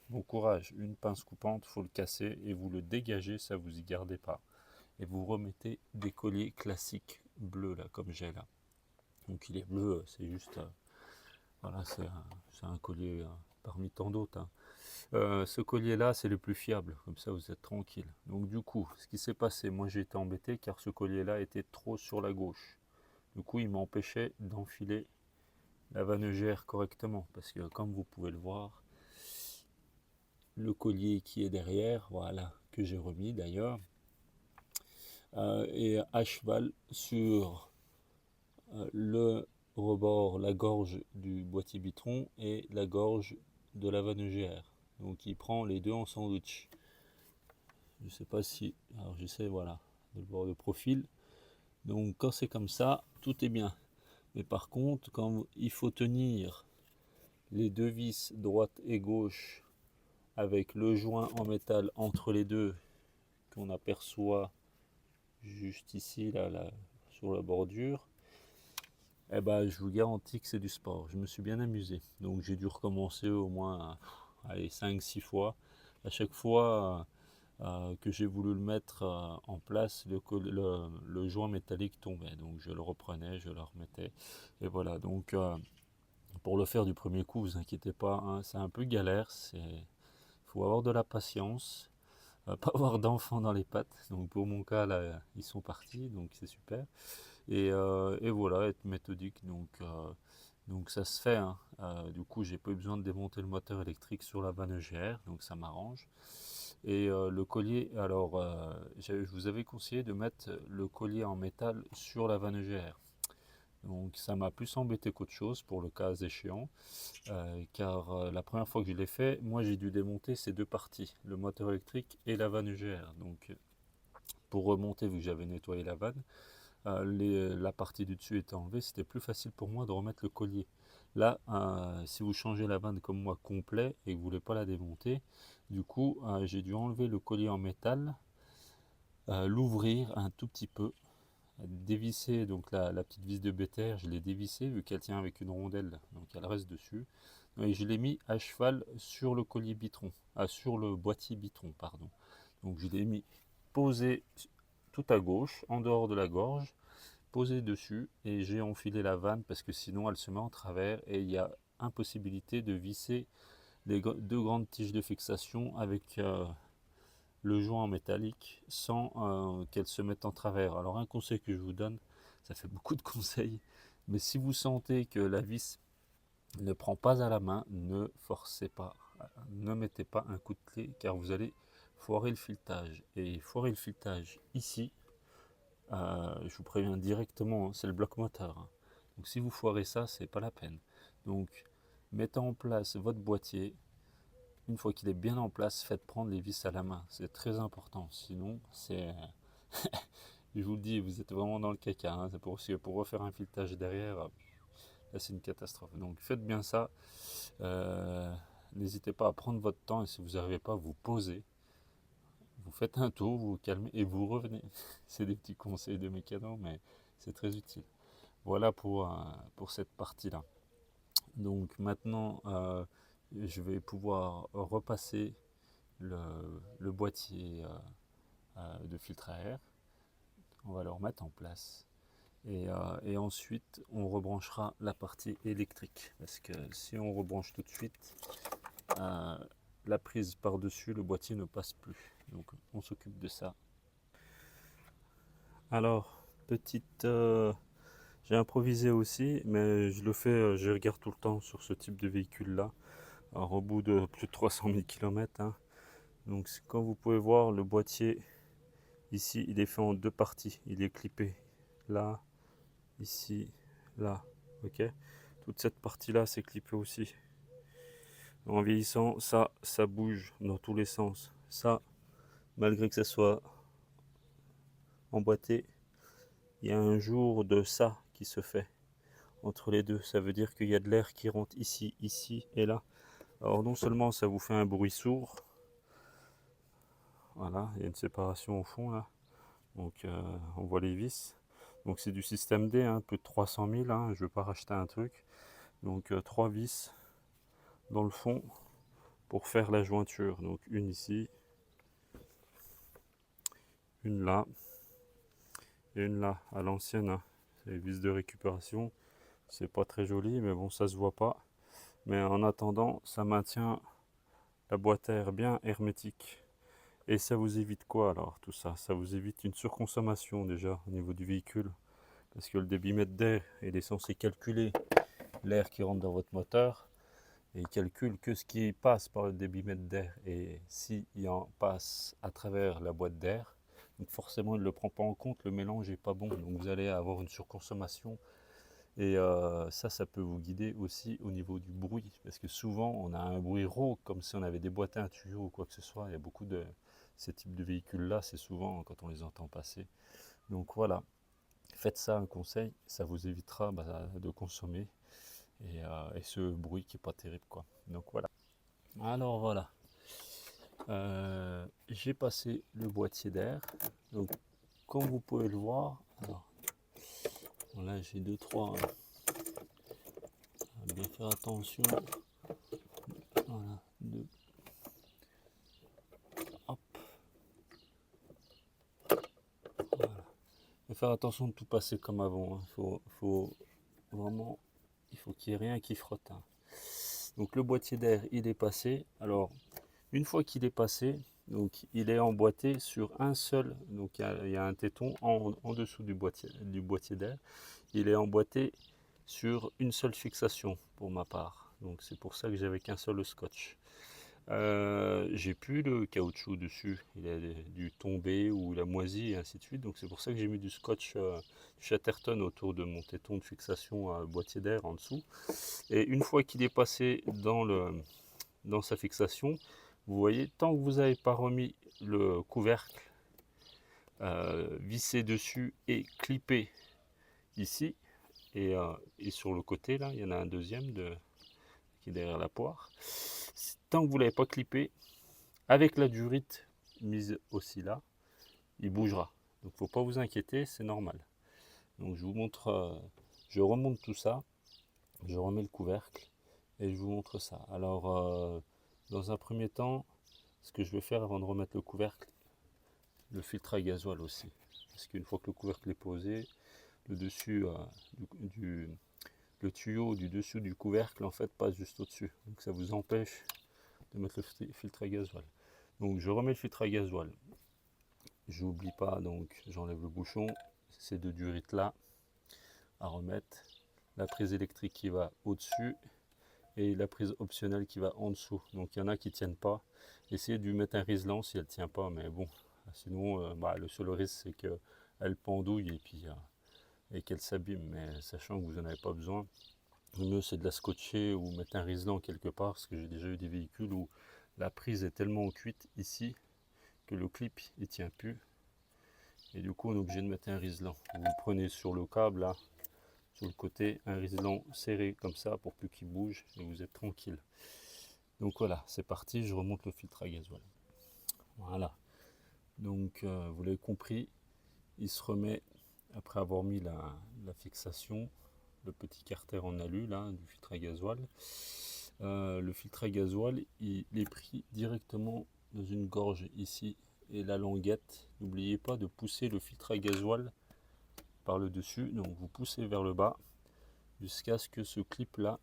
[SPEAKER 1] bon courage, une pince coupante, il faut le casser et vous le dégagez, ça vous y gardez pas. Et vous remettez des colliers classiques bleus là comme j'ai là. Donc il est bleu, c'est juste voilà, c'est un collier parmi tant d'autres. Hein. Ce collier là c'est le plus fiable, comme ça vous êtes tranquille. Donc du coup, ce qui s'est passé, moi j'ai été embêté car ce collier là était trop sur la gauche. Du coup il m'empêchait d'enfiler la vanne gère correctement, parce que comme vous pouvez le voir, le collier qui est derrière, voilà, que j'ai remis d'ailleurs, est à cheval sur le rebord, la gorge du boîtier Bitron et la gorge de la vanne GR. Donc il prend les deux en sandwich. Je sais pas si, alors j'essaie, voilà, de le voir de profil. Donc quand c'est comme ça, tout est bien. Mais par contre, quand il faut tenir les deux vis droite et gauche avec le joint en métal entre les deux qu'on aperçoit juste ici, là, sur la bordure, eh ben, je vous garantis que c'est du sport. Je me suis bien amusé. Donc j'ai dû recommencer au moins 5-6 fois. À chaque fois que j'ai voulu le mettre en place, le joint métallique tombait. Donc je le reprenais, je le remettais. Et voilà, donc pour le faire du premier coup, vous inquiétez pas, hein, c'est un peu galère. Il faut avoir de la patience. Pas avoir d'enfants dans les pattes. Donc pour mon cas, là, ils sont partis, donc c'est super. Et voilà, être méthodique. Donc ça se fait, hein. Du coup, j'ai pas eu besoin de démonter le moteur électrique sur la vanne EGR, donc ça m'arrange. Et le collier, alors je vous avais conseillé de mettre le collier en métal sur la vanne EGR. Donc ça m'a plus embêté qu'autre chose pour le cas échéant, car la première fois que je l'ai fait, moi j'ai dû démonter ces deux parties, le moteur électrique et la vanne EGR. Donc pour remonter, vu que j'avais nettoyé la vanne, la partie du dessus était enlevée, c'était plus facile pour moi de remettre le collier. Là, si vous changez la vanne comme moi complet et que vous ne voulez pas la démonter, du coup, j'ai dû enlever le collier en métal, l'ouvrir un tout petit peu, dévisser donc la petite vis de bétaire, je l'ai dévissée vu qu'elle tient avec une rondelle, donc elle reste dessus. Et je l'ai mis à cheval sur le collier Bitron, sur le boîtier Bitron, pardon. Donc je l'ai mis posé tout à gauche, en dehors de la gorge, posé dessus, et j'ai enfilé la vanne parce que sinon elle se met en travers et il y a impossibilité de visser les deux grandes tiges de fixation avec le joint en métallique sans qu'elles se mettent en travers. Alors un conseil que je vous donne, ça fait beaucoup de conseils, mais si vous sentez que la vis ne prend pas à la main, ne forcez pas, ne mettez pas un coup de clé car vous allez foirer le filetage. Et foirer le filetage ici, je vous préviens directement, hein, c'est le bloc moteur, hein. Donc si vous foirez ça, c'est pas la peine. Donc mettez en place votre boîtier. Une fois qu'il est bien en place, faites prendre les vis à la main. C'est très important. Sinon, je vous le dis, vous êtes vraiment dans le caca, hein. C'est pour refaire un filetage derrière, là c'est une catastrophe. Donc faites bien ça. Euh, N'hésitez pas à prendre votre temps et si vous n'arrivez pas, vous posez. Vous faites un tour, vous vous calmez et vous revenez. C'est des petits conseils de mécano, mais c'est très utile. Voilà pour cette partie-là. Donc maintenant, je vais pouvoir repasser le boîtier de filtre à air. On va le remettre en place. Et ensuite, on rebranchera la partie électrique. Parce que si on rebranche tout de suite, la prise par-dessus, le boîtier ne passe plus. Donc on s'occupe de ça. Alors, j'ai improvisé aussi, mais je le fais, je regarde tout le temps sur ce type de véhicule-là. Alors, au bout de plus de 300 000 km, hein. Donc, comme vous pouvez voir, le boîtier, ici, il est fait en deux parties. Il est clippé là, ici, là. Ok. Toute cette partie-là, c'est clippé aussi. En vieillissant, ça bouge dans tous les sens. Ça, malgré que ça soit emboîté, il y a un jour de ça qui se fait entre les deux. Ça veut dire qu'il y a de l'air qui rentre ici, ici et là. Alors non seulement ça vous fait un bruit sourd, voilà, il y a une séparation au fond là, donc on voit les vis. Donc c'est du système D, hein, plus de 300 000, hein, je ne veux pas racheter un truc. Donc 3 vis dans le fond pour faire la jointure. Donc une ici, une là et une là à l'ancienne, hein. C'est les vis de récupération. C'est pas très joli, mais bon, ça se voit pas. Mais en attendant, ça maintient la boîte à air bien hermétique. Et ça vous évite quoi alors tout ça? Ça vous évite une surconsommation déjà au niveau du véhicule. Parce que le débitmètre d'air, il est censé calculer l'air qui rentre dans votre moteur et il calcule que ce qui passe par le débitmètre d'air. Et s'il en passe à travers la boîte d'air, donc forcément il ne le prend pas en compte, le mélange n'est pas bon, donc vous allez avoir une surconsommation. Et ça peut vous guider aussi au niveau du bruit, parce que souvent on a un bruit rauque, comme si on avait déboîté un tuyau ou quoi que ce soit. Il y a beaucoup de ces types de véhicules-là, c'est souvent quand on les entend passer. Donc voilà, faites ça un conseil, ça vous évitera de consommer et ce bruit qui n'est pas terrible, quoi. Donc voilà. Alors voilà, j'ai passé le boîtier d'air. Donc comme vous pouvez le voir, alors là j'ai deux trois. Bien faire attention. Voilà, deux. Hop. Voilà. Et faire attention de tout passer comme avant. Hein. Faut vraiment, il faut qu'il n'y ait rien qui frotte. Hein. Donc le boîtier d'air, il est passé. Alors, une fois qu'il est passé, donc il est emboîté sur un seul. Donc il y a un téton en dessous du boîtier d'air. Il est emboîté sur une seule fixation pour ma part. Donc c'est pour ça que j'avais qu'un seul scotch. J'ai plus le caoutchouc dessus, il a dû tomber ou il a moisi et ainsi de suite. Donc c'est pour ça que j'ai mis du scotch Chatterton autour de mon téton de fixation à boîtier d'air en dessous. Et une fois qu'il est passé dans sa fixation, vous voyez, tant que vous n'avez pas remis le couvercle vissé dessus et clippé ici et sur le côté là, il y en a un deuxième qui est derrière la poire. Tant que vous ne l'avez pas clippé, avec la durite mise aussi là, il bougera. Donc faut pas vous inquiéter, c'est normal. Donc je vous montre, je remonte tout ça, je remets le couvercle et je vous montre ça. Alors dans un premier temps, ce que je vais faire avant de remettre le couvercle, le filtre à gasoil aussi. Parce qu'une fois que le couvercle est posé, le dessus le tuyau du dessous du couvercle en fait passe juste au-dessus. Donc ça vous empêche de mettre le filtre à gasoil. Donc je remets le filtre à gasoil. J'oublie pas, donc j'enlève le bouchon, ces deux durites là à remettre, la prise électrique qui va au-dessus et la prise optionnelle qui va en dessous. Donc il y en a qui tiennent pas. Essayez de lui mettre un riselant si elle tient pas, mais bon, sinon le seul risque c'est qu'elle pendouille et qu'elle s'abîme, mais sachant que vous n'en avez pas besoin, le mieux c'est de la scotcher ou mettre un riselant quelque part, parce que j'ai déjà eu des véhicules où la prise est tellement cuite ici que le clip il tient plus. Et du coup on est obligé de mettre un riselant. Vous prenez sur le câble là, sur le côté, un riselant serré comme ça pour plus qu'il bouge et vous êtes tranquille. Donc voilà, c'est parti, je remonte le filtre à gasoil. Voilà. Donc vous l'avez compris, il se remet après avoir mis la fixation, le petit carter en alu là, du filtre à gasoil. Le filtre à gasoil, il est pris directement dans une gorge ici et la languette. N'oubliez pas de pousser le filtre à gasoil par le dessus, donc vous poussez vers le bas jusqu'à ce que ce clip là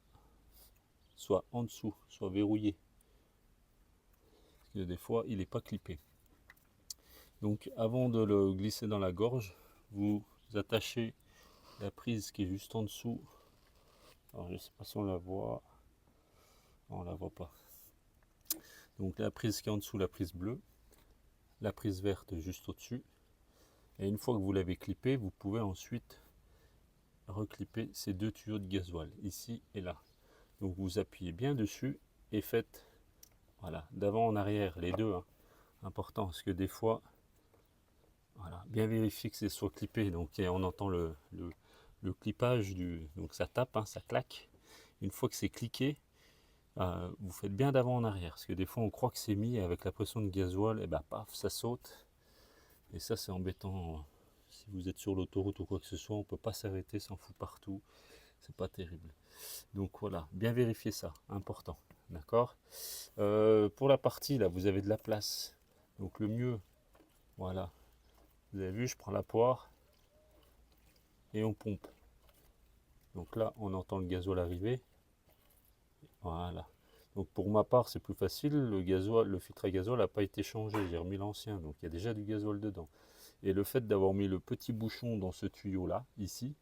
[SPEAKER 1] soit en dessous, soit verrouillé. Parce que des fois il n'est pas clippé. Donc avant de le glisser dans la gorge, vous attachez la prise qui est juste en dessous. Alors je ne sais pas si on la voit. Non, on la voit pas. Donc la prise qui est en dessous, la prise bleue, la prise verte juste au-dessus. Et une fois que vous l'avez clippé, vous pouvez ensuite reclipper ces deux tuyaux de gasoil, ici et là. Donc vous appuyez bien dessus et faites voilà, d'avant en arrière, les deux. Hein. Important, parce que des fois, voilà, bien vérifier que c'est soit clippé. Donc on entend le clippage, donc ça tape, hein, ça claque. Une fois que c'est cliqué, vous faites bien d'avant en arrière. Parce que des fois on croit que c'est mis avec la pression de gasoil, et ben paf, ça saute. Et ça c'est embêtant. Si vous êtes sur l'autoroute ou quoi que ce soit, on ne peut pas s'arrêter, s'en fout partout. C'est pas terrible. Donc voilà, bien vérifier ça, important. D'accord. Pour la partie là, vous avez de la place. Donc le mieux, voilà. Vous avez vu, je prends la poire et on pompe. Donc là, on entend le gasoil arriver. Voilà. Donc pour ma part, c'est plus facile. Le filtre à gasoil n'a pas été changé. J'ai remis l'ancien. Donc il y a déjà du gasoil dedans. Et le fait d'avoir mis le petit bouchon dans ce tuyau là, ici,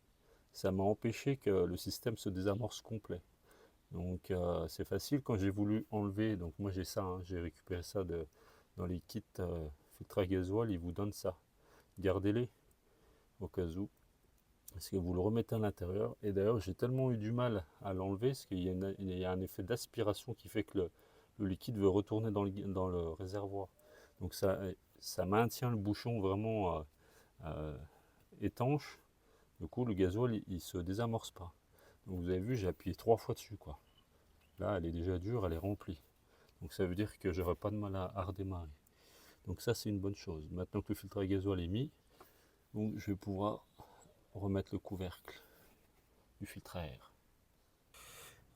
[SPEAKER 1] ça m'a empêché que le système se désamorce complet. Donc c'est facile quand j'ai voulu enlever, donc moi j'ai ça, hein, j'ai récupéré ça dans les kits filtre à gasoil, ils vous donnent ça. Gardez-les au cas où, parce que vous le remettez à l'intérieur. Et d'ailleurs j'ai tellement eu du mal à l'enlever, parce qu'il y a un effet d'aspiration qui fait que le liquide veut retourner dans le réservoir. Donc ça maintient le bouchon vraiment étanche. Du coup le gasoil il se désamorce pas. Donc vous avez vu, j'ai appuyé 3 fois dessus quoi. Là elle est déjà dure, elle est remplie. Donc ça veut dire que j'aurai pas de mal à redémarrer. Donc ça c'est une bonne chose. Maintenant que le filtre à gasoil est mis, donc je vais pouvoir remettre le couvercle du filtre à air.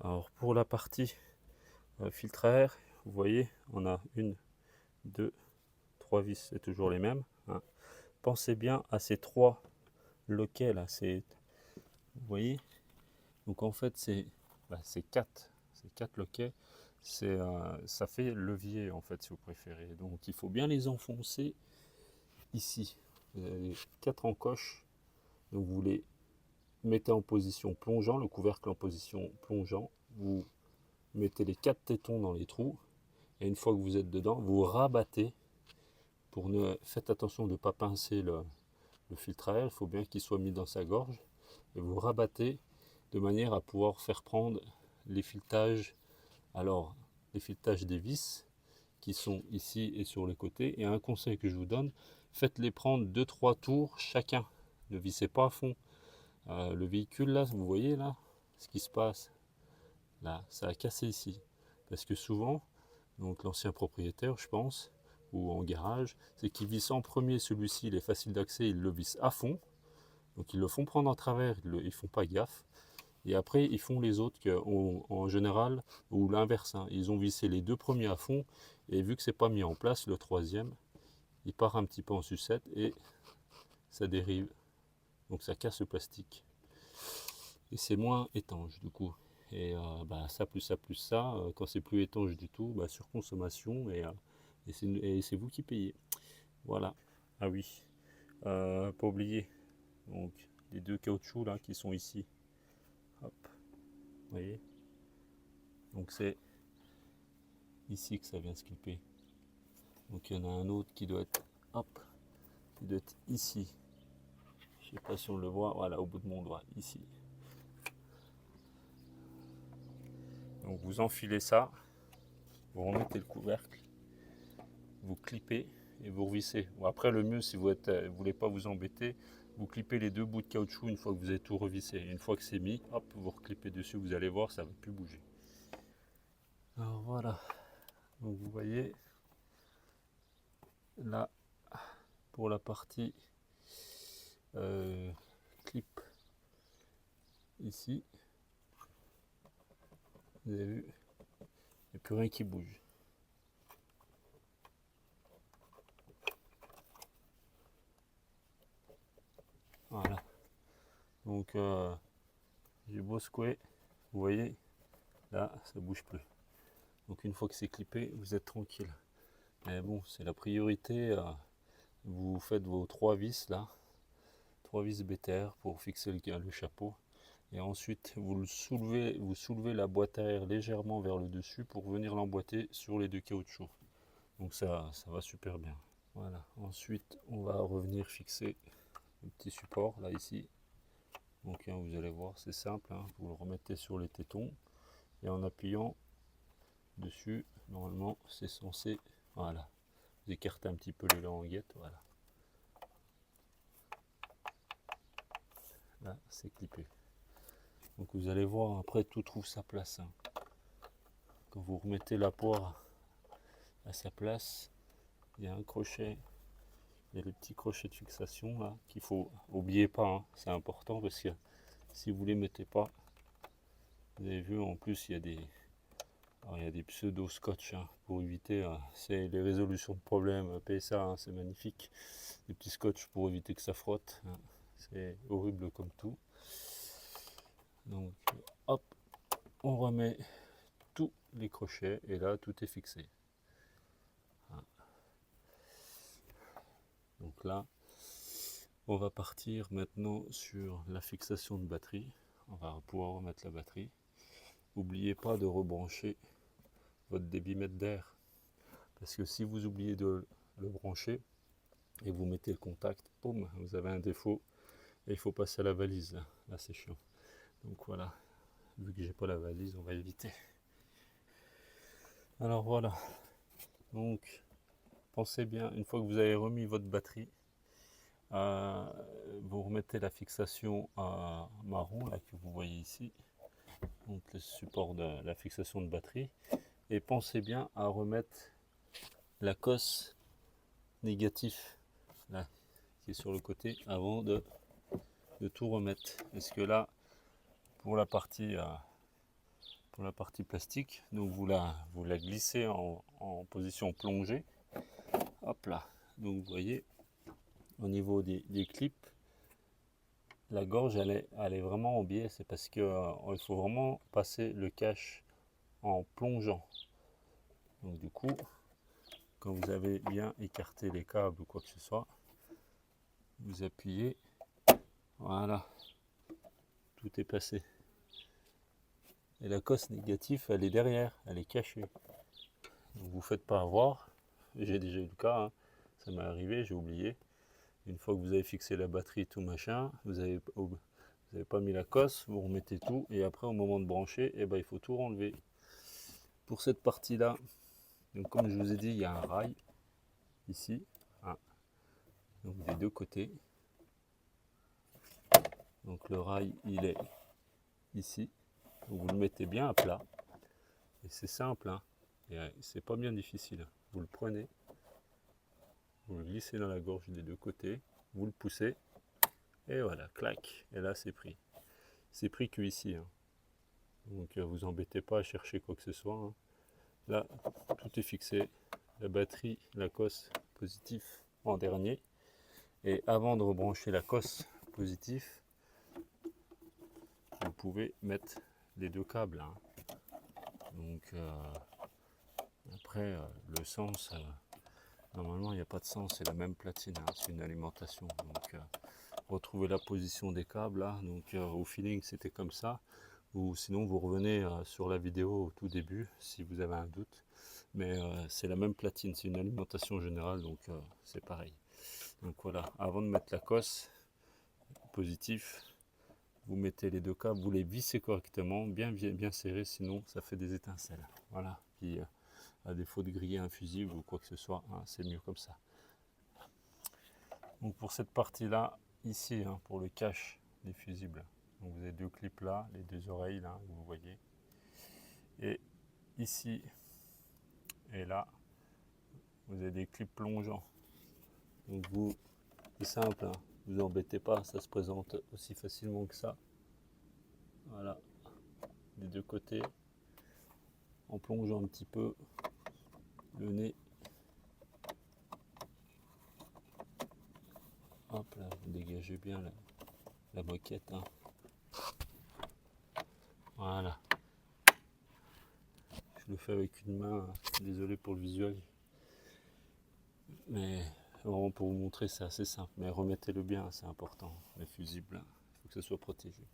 [SPEAKER 1] Alors pour la partie filtre à air, vous voyez, on a une, deux, trois vis, c'est toujours les mêmes, hein. Pensez bien à ces trois loquets là, vous voyez, donc en fait c'est quatre loquets, ça fait levier en fait si vous préférez. Donc il faut bien les enfoncer ici. Vous avez 4 encoches, donc vous les mettez en position plongeant, le couvercle en position plongeant, vous mettez les 4 tétons dans les trous, et une fois que vous êtes dedans, vous rabattez. Faites attention de ne pas pincer le filtre à air, il faut bien qu'il soit mis dans sa gorge, et vous rabattez de manière à pouvoir faire prendre les filetages, alors les filetages des vis qui sont ici et sur les côtés. Et un conseil que je vous donne, faites-les prendre 2-3 tours chacun, ne vissez pas à fond. Le véhicule là, vous voyez là, ce qui se passe, là, ça a cassé ici, parce que souvent, donc l'ancien propriétaire je pense, ou en garage, c'est qu'ils vissent en premier celui-ci, il est facile d'accès, ils le vissent à fond, donc ils le font prendre en travers, ils font pas gaffe, et après ils font les autres en général, ou l'inverse, hein, ils ont vissé les 2 premiers à fond, et vu que c'est pas mis en place, le troisième, il part un petit peu en sucette et ça dérive, donc ça casse le plastique, et c'est moins étanche du coup. Et ça plus ça plus ça, quand c'est plus étanche du tout, surconsommation, et c'est vous qui payez. Voilà. Ah oui, pas oublier, donc les 2 caoutchoucs là qui sont ici. Hop, vous voyez. Donc c'est ici que ça vient se clipper. Donc il y en a un autre qui doit être, hop, qui doit être ici. Je sais pas si on le voit, voilà, au bout de mon doigt, ici. Donc vous enfilez ça, vous remettez le couvercle, vous clippez et vous revissez. Bon, après le mieux, si vous ne voulez pas vous embêter, vous clippez les 2 bouts de caoutchouc une fois que vous avez tout revissé. Une fois que c'est mis, hop, vous reclippez dessus, vous allez voir, ça ne va plus bouger. Alors voilà, donc vous voyez, là, pour la partie clip, ici, vous avez vu, il n'y a plus rien qui bouge. Voilà, donc j'ai beau secouer, vous voyez, là, ça bouge plus. Donc une fois que c'est clippé, vous êtes tranquille. Mais bon, c'est la priorité. Vous faites vos 3 vis là, 3 vis BTR pour fixer le chapeau. Et ensuite, vous soulevez la boîte à air légèrement vers le dessus pour venir l'emboîter sur les 2 caoutchoucs. Donc ça va super bien. Voilà. Ensuite, on va revenir fixer le petit support là ici. Donc vous allez voir, c'est simple, hein. Vous le remettez sur les tétons et en appuyant dessus, normalement c'est censé, voilà, vous écartez un petit peu les languettes, voilà, là c'est clippé. Donc vous allez voir, après tout trouve sa place, hein. Quand vous remettez la poire à sa place, il y a un crochet, il y a les petits crochets de fixation là qu'il faut, oubliez pas, hein, c'est important, parce que si vous les mettez pas, vous avez vu, en plus il y a des pseudo scotch, hein, pour éviter, c'est les résolutions de problèmes PSA, hein, c'est magnifique, des petits scotch pour éviter que ça frotte, hein. C'est horrible comme tout. Donc hop, on remet tous les crochets et là tout est fixé. Donc là, On va partir maintenant sur la fixation de batterie. On va pouvoir remettre la batterie. N'oubliez pas de rebrancher votre débitmètre d'air, parce que si vous oubliez de le brancher et vous mettez le contact, boum, vous avez un défaut et il faut passer à la valise. Là c'est chiant. Donc voilà, vu que j'ai pas la valise, on va éviter. Alors voilà, donc pensez bien, une fois que vous avez remis votre batterie, vous remettez la fixation à marron là que vous voyez ici, donc le support de la fixation de batterie, et pensez bien à remettre la cosse négatif là qui est sur le côté avant de tout remettre, parce que là pour la partie plastique, donc vous la glissez en position plongée, hop là, donc vous voyez au niveau des clips, la gorge elle est vraiment en biais, c'est parce que il faut vraiment passer le cache en plongeant. Donc du coup, quand vous avez bien écarté les câbles ou quoi que ce soit, vous appuyez, voilà, tout est passé. Et la cosse négative, elle est derrière, elle est cachée. Donc vous ne faites pas avoir, j'ai déjà eu le cas, hein. Ça m'est arrivé, j'ai oublié. Une fois que vous avez fixé la batterie, tout machin, vous avez pas mis la cosse, vous remettez tout, et après au moment de brancher, eh ben, il faut tout renlever. Pour cette partie-là, donc comme je vous ai dit, il y a un rail ici, hein, donc des deux côtés. Donc le rail, il est ici. Donc vous le mettez bien à plat. Et c'est simple, hein. C'est pas bien difficile. Vous le prenez, vous le glissez dans la gorge des deux côtés, vous le poussez, et voilà, clac. Et là, c'est pris. C'est pris que ici, hein. Donc vous embêtez pas à chercher quoi que ce soit, hein. Là, tout est fixé. La batterie, la cosse positif en dernier. Et avant de rebrancher la cosse positif, vous pouvez mettre les deux câbles, hein. Donc après, le sens, normalement il n'y a pas de sens, c'est la même platine, hein, c'est une alimentation. Donc retrouvez la position des câbles là. Donc au feeling c'était comme ça, ou sinon vous revenez sur la vidéo au tout début si vous avez un doute. Mais c'est la même platine, c'est une alimentation générale, donc c'est pareil. Donc voilà, avant de mettre la cosse positif, vous mettez les deux câbles, vous les vissez correctement, bien serrés, sinon ça fait des étincelles. Voilà. Puis à défaut de griller un fusible ou quoi que ce soit, hein, c'est mieux comme ça. Donc pour cette partie là, ici, hein, pour le cache des fusibles, donc vous avez deux clips là, les deux oreilles là, vous voyez, et ici et là, vous avez des clips plongeants. Donc vous, c'est simple, hein, vous embêtez pas, ça se présente aussi facilement que ça. Voilà, des deux côtés, en plongeant un petit peu le nez. Hop là, vous dégagez bien la moquette, hein. Voilà. Je le fais avec une main, désolé pour le visuel. Mais vraiment pour vous montrer, c'est assez simple. Mais remettez-le bien, c'est important. Les fusibles, il faut que ce soit protégé.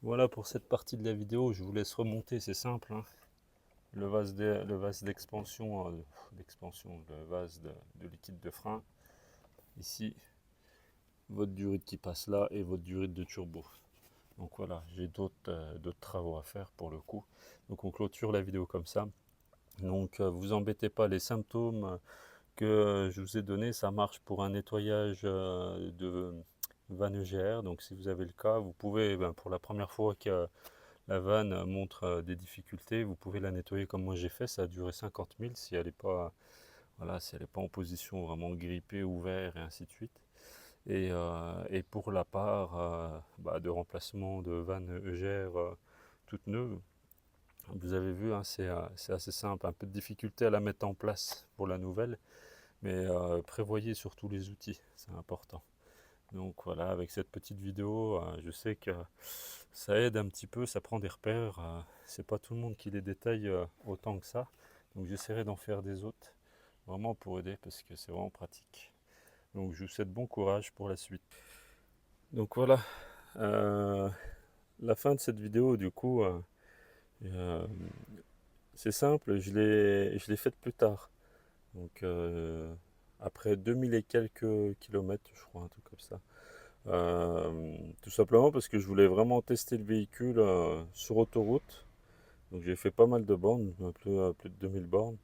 [SPEAKER 1] Voilà pour cette partie de la vidéo. Je vous laisse remonter, c'est simple, hein. Le vase d'expansion, le vase de liquide de frein. Ici, votre durite qui passe là et votre durite de turbo. Donc voilà, j'ai d'autres travaux à faire pour le coup. Donc on clôture la vidéo comme ça. Donc vous embêtez pas, les symptômes que je vous ai donnés, ça marche pour un nettoyage de vanne EGR. Donc si vous avez le cas, vous pouvez, pour la première fois que la vanne montre des difficultés, vous pouvez la nettoyer comme moi j'ai fait. Ça a duré 50 000 si elle n'est pas, voilà, si elle n'est pas en position vraiment grippée, ouvert et ainsi de suite. Et pour la part de remplacement de vannes EGR toutes neuves, vous avez vu, hein, c'est assez simple, un peu de difficulté à la mettre en place pour la nouvelle, mais prévoyez surtout les outils, c'est important. Donc voilà, avec cette petite vidéo, je sais que ça aide un petit peu, ça prend des repères, c'est pas tout le monde qui les détaille autant que ça, donc j'essaierai d'en faire des autres, vraiment pour aider, parce que c'est vraiment pratique. Donc je vous souhaite bon courage pour la suite. Donc voilà, euh, la fin de cette vidéo du coup, euh, c'est simple, je l'ai faite plus tard. Donc après 2000 et quelques kilomètres, je crois, un truc comme ça. Tout simplement parce que je voulais vraiment tester le véhicule sur autoroute. Donc j'ai fait pas mal de bornes, plus de 2000 bornes.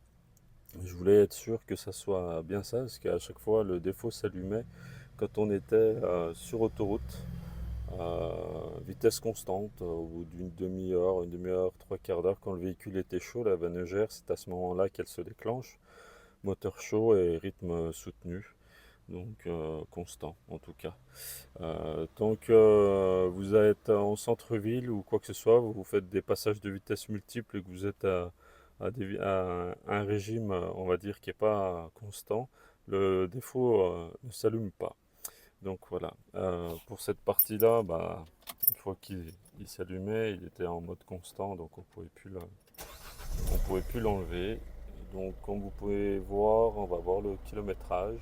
[SPEAKER 1] Je voulais être sûr que ça soit bien ça, parce qu'à chaque fois le défaut s'allumait quand on était sur autoroute, vitesse constante, au bout d'une demi-heure, trois quarts d'heure, quand le véhicule était chaud, la vanne-gère, c'est à ce moment-là qu'elle se déclenche. Moteur chaud et rythme soutenu, donc constant en tout cas. Tant que vous êtes en centre-ville ou quoi que ce soit, vous faites des passages de vitesse multiples et que vous êtes à un régime, on va dire, qui n'est pas constant, le défaut ne s'allume pas. Donc voilà. Pour cette partie-là, bah, une fois qu'il s'allumait, il était en mode constant, donc on pouvait plus l'enlever. Donc comme vous pouvez voir, on va voir le kilométrage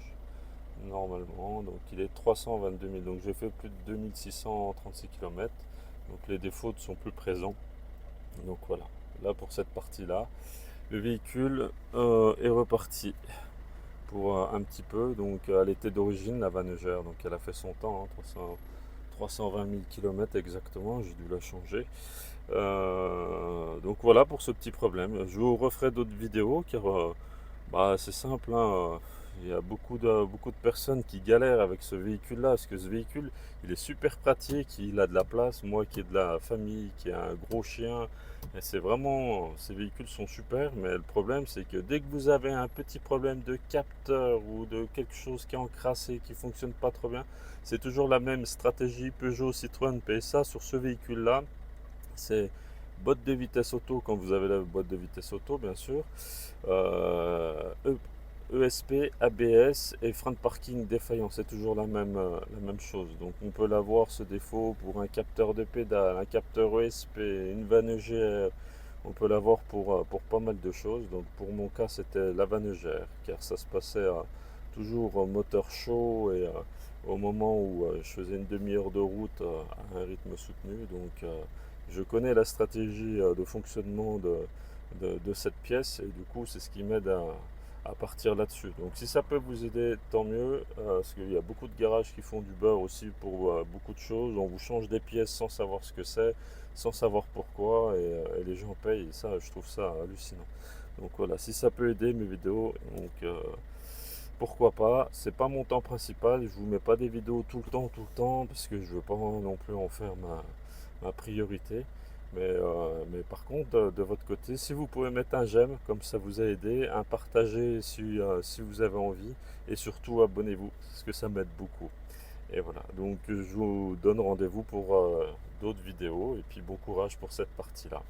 [SPEAKER 1] normalement. Donc il est 322 000. Donc j'ai fait plus de 2636 km. Donc les défauts ne sont plus présents. Donc voilà. Là pour cette partie-là, le véhicule est reparti pour un petit peu. Donc elle était d'origine la Vanegère. Donc elle a fait son temps, hein, 320 000 km exactement. J'ai dû la changer. Donc voilà pour ce petit problème. Je vous referai d'autres vidéos car bah, c'est simple, hein. Il y a beaucoup de personnes qui galèrent avec ce véhicule-là, parce que ce véhicule, il est super pratique, il a de la place. Moi qui ai de la famille, qui a un gros chien, et c'est vraiment, ces véhicules sont super, mais le problème c'est que dès que vous avez un petit problème de capteur ou de quelque chose qui est encrassé, qui fonctionne pas trop bien, c'est toujours la même stratégie Peugeot, Citroën, PSA sur ce véhicule-là. C'est boîte de vitesse auto quand vous avez la boîte de vitesse auto, bien sûr. ESP, ABS et frein de parking défaillant, c'est toujours la même chose. Donc on peut l'avoir ce défaut pour un capteur de pédale, un capteur ESP, une vanne EGR. On peut l'avoir pour pas mal de choses. Donc pour mon cas c'était la vanne EGR car ça se passait toujours au moteur chaud et au moment où je faisais une demi-heure de route à un rythme soutenu. Donc je connais la stratégie de fonctionnement de cette pièce et du coup c'est ce qui m'aide à partir là-dessus. Donc si ça peut vous aider, tant mieux, parce qu'il y a beaucoup de garages qui font du beurre aussi pour beaucoup de choses. On vous change des pièces sans savoir ce que c'est, sans savoir pourquoi, et les gens payent. Et ça, je trouve ça hallucinant. Donc voilà, si ça peut aider mes vidéos, donc pourquoi pas. C'est pas mon temps principal. Je vous mets pas des vidéos tout le temps, parce que je veux pas non plus en faire ma priorité. Mais par contre, de votre côté, si vous pouvez mettre un j'aime, comme ça vous a aidé, un partager si vous avez envie, et surtout abonnez-vous, parce que ça m'aide beaucoup. Et voilà, donc je vous donne rendez-vous pour d'autres vidéos, et puis bon courage pour cette partie-là.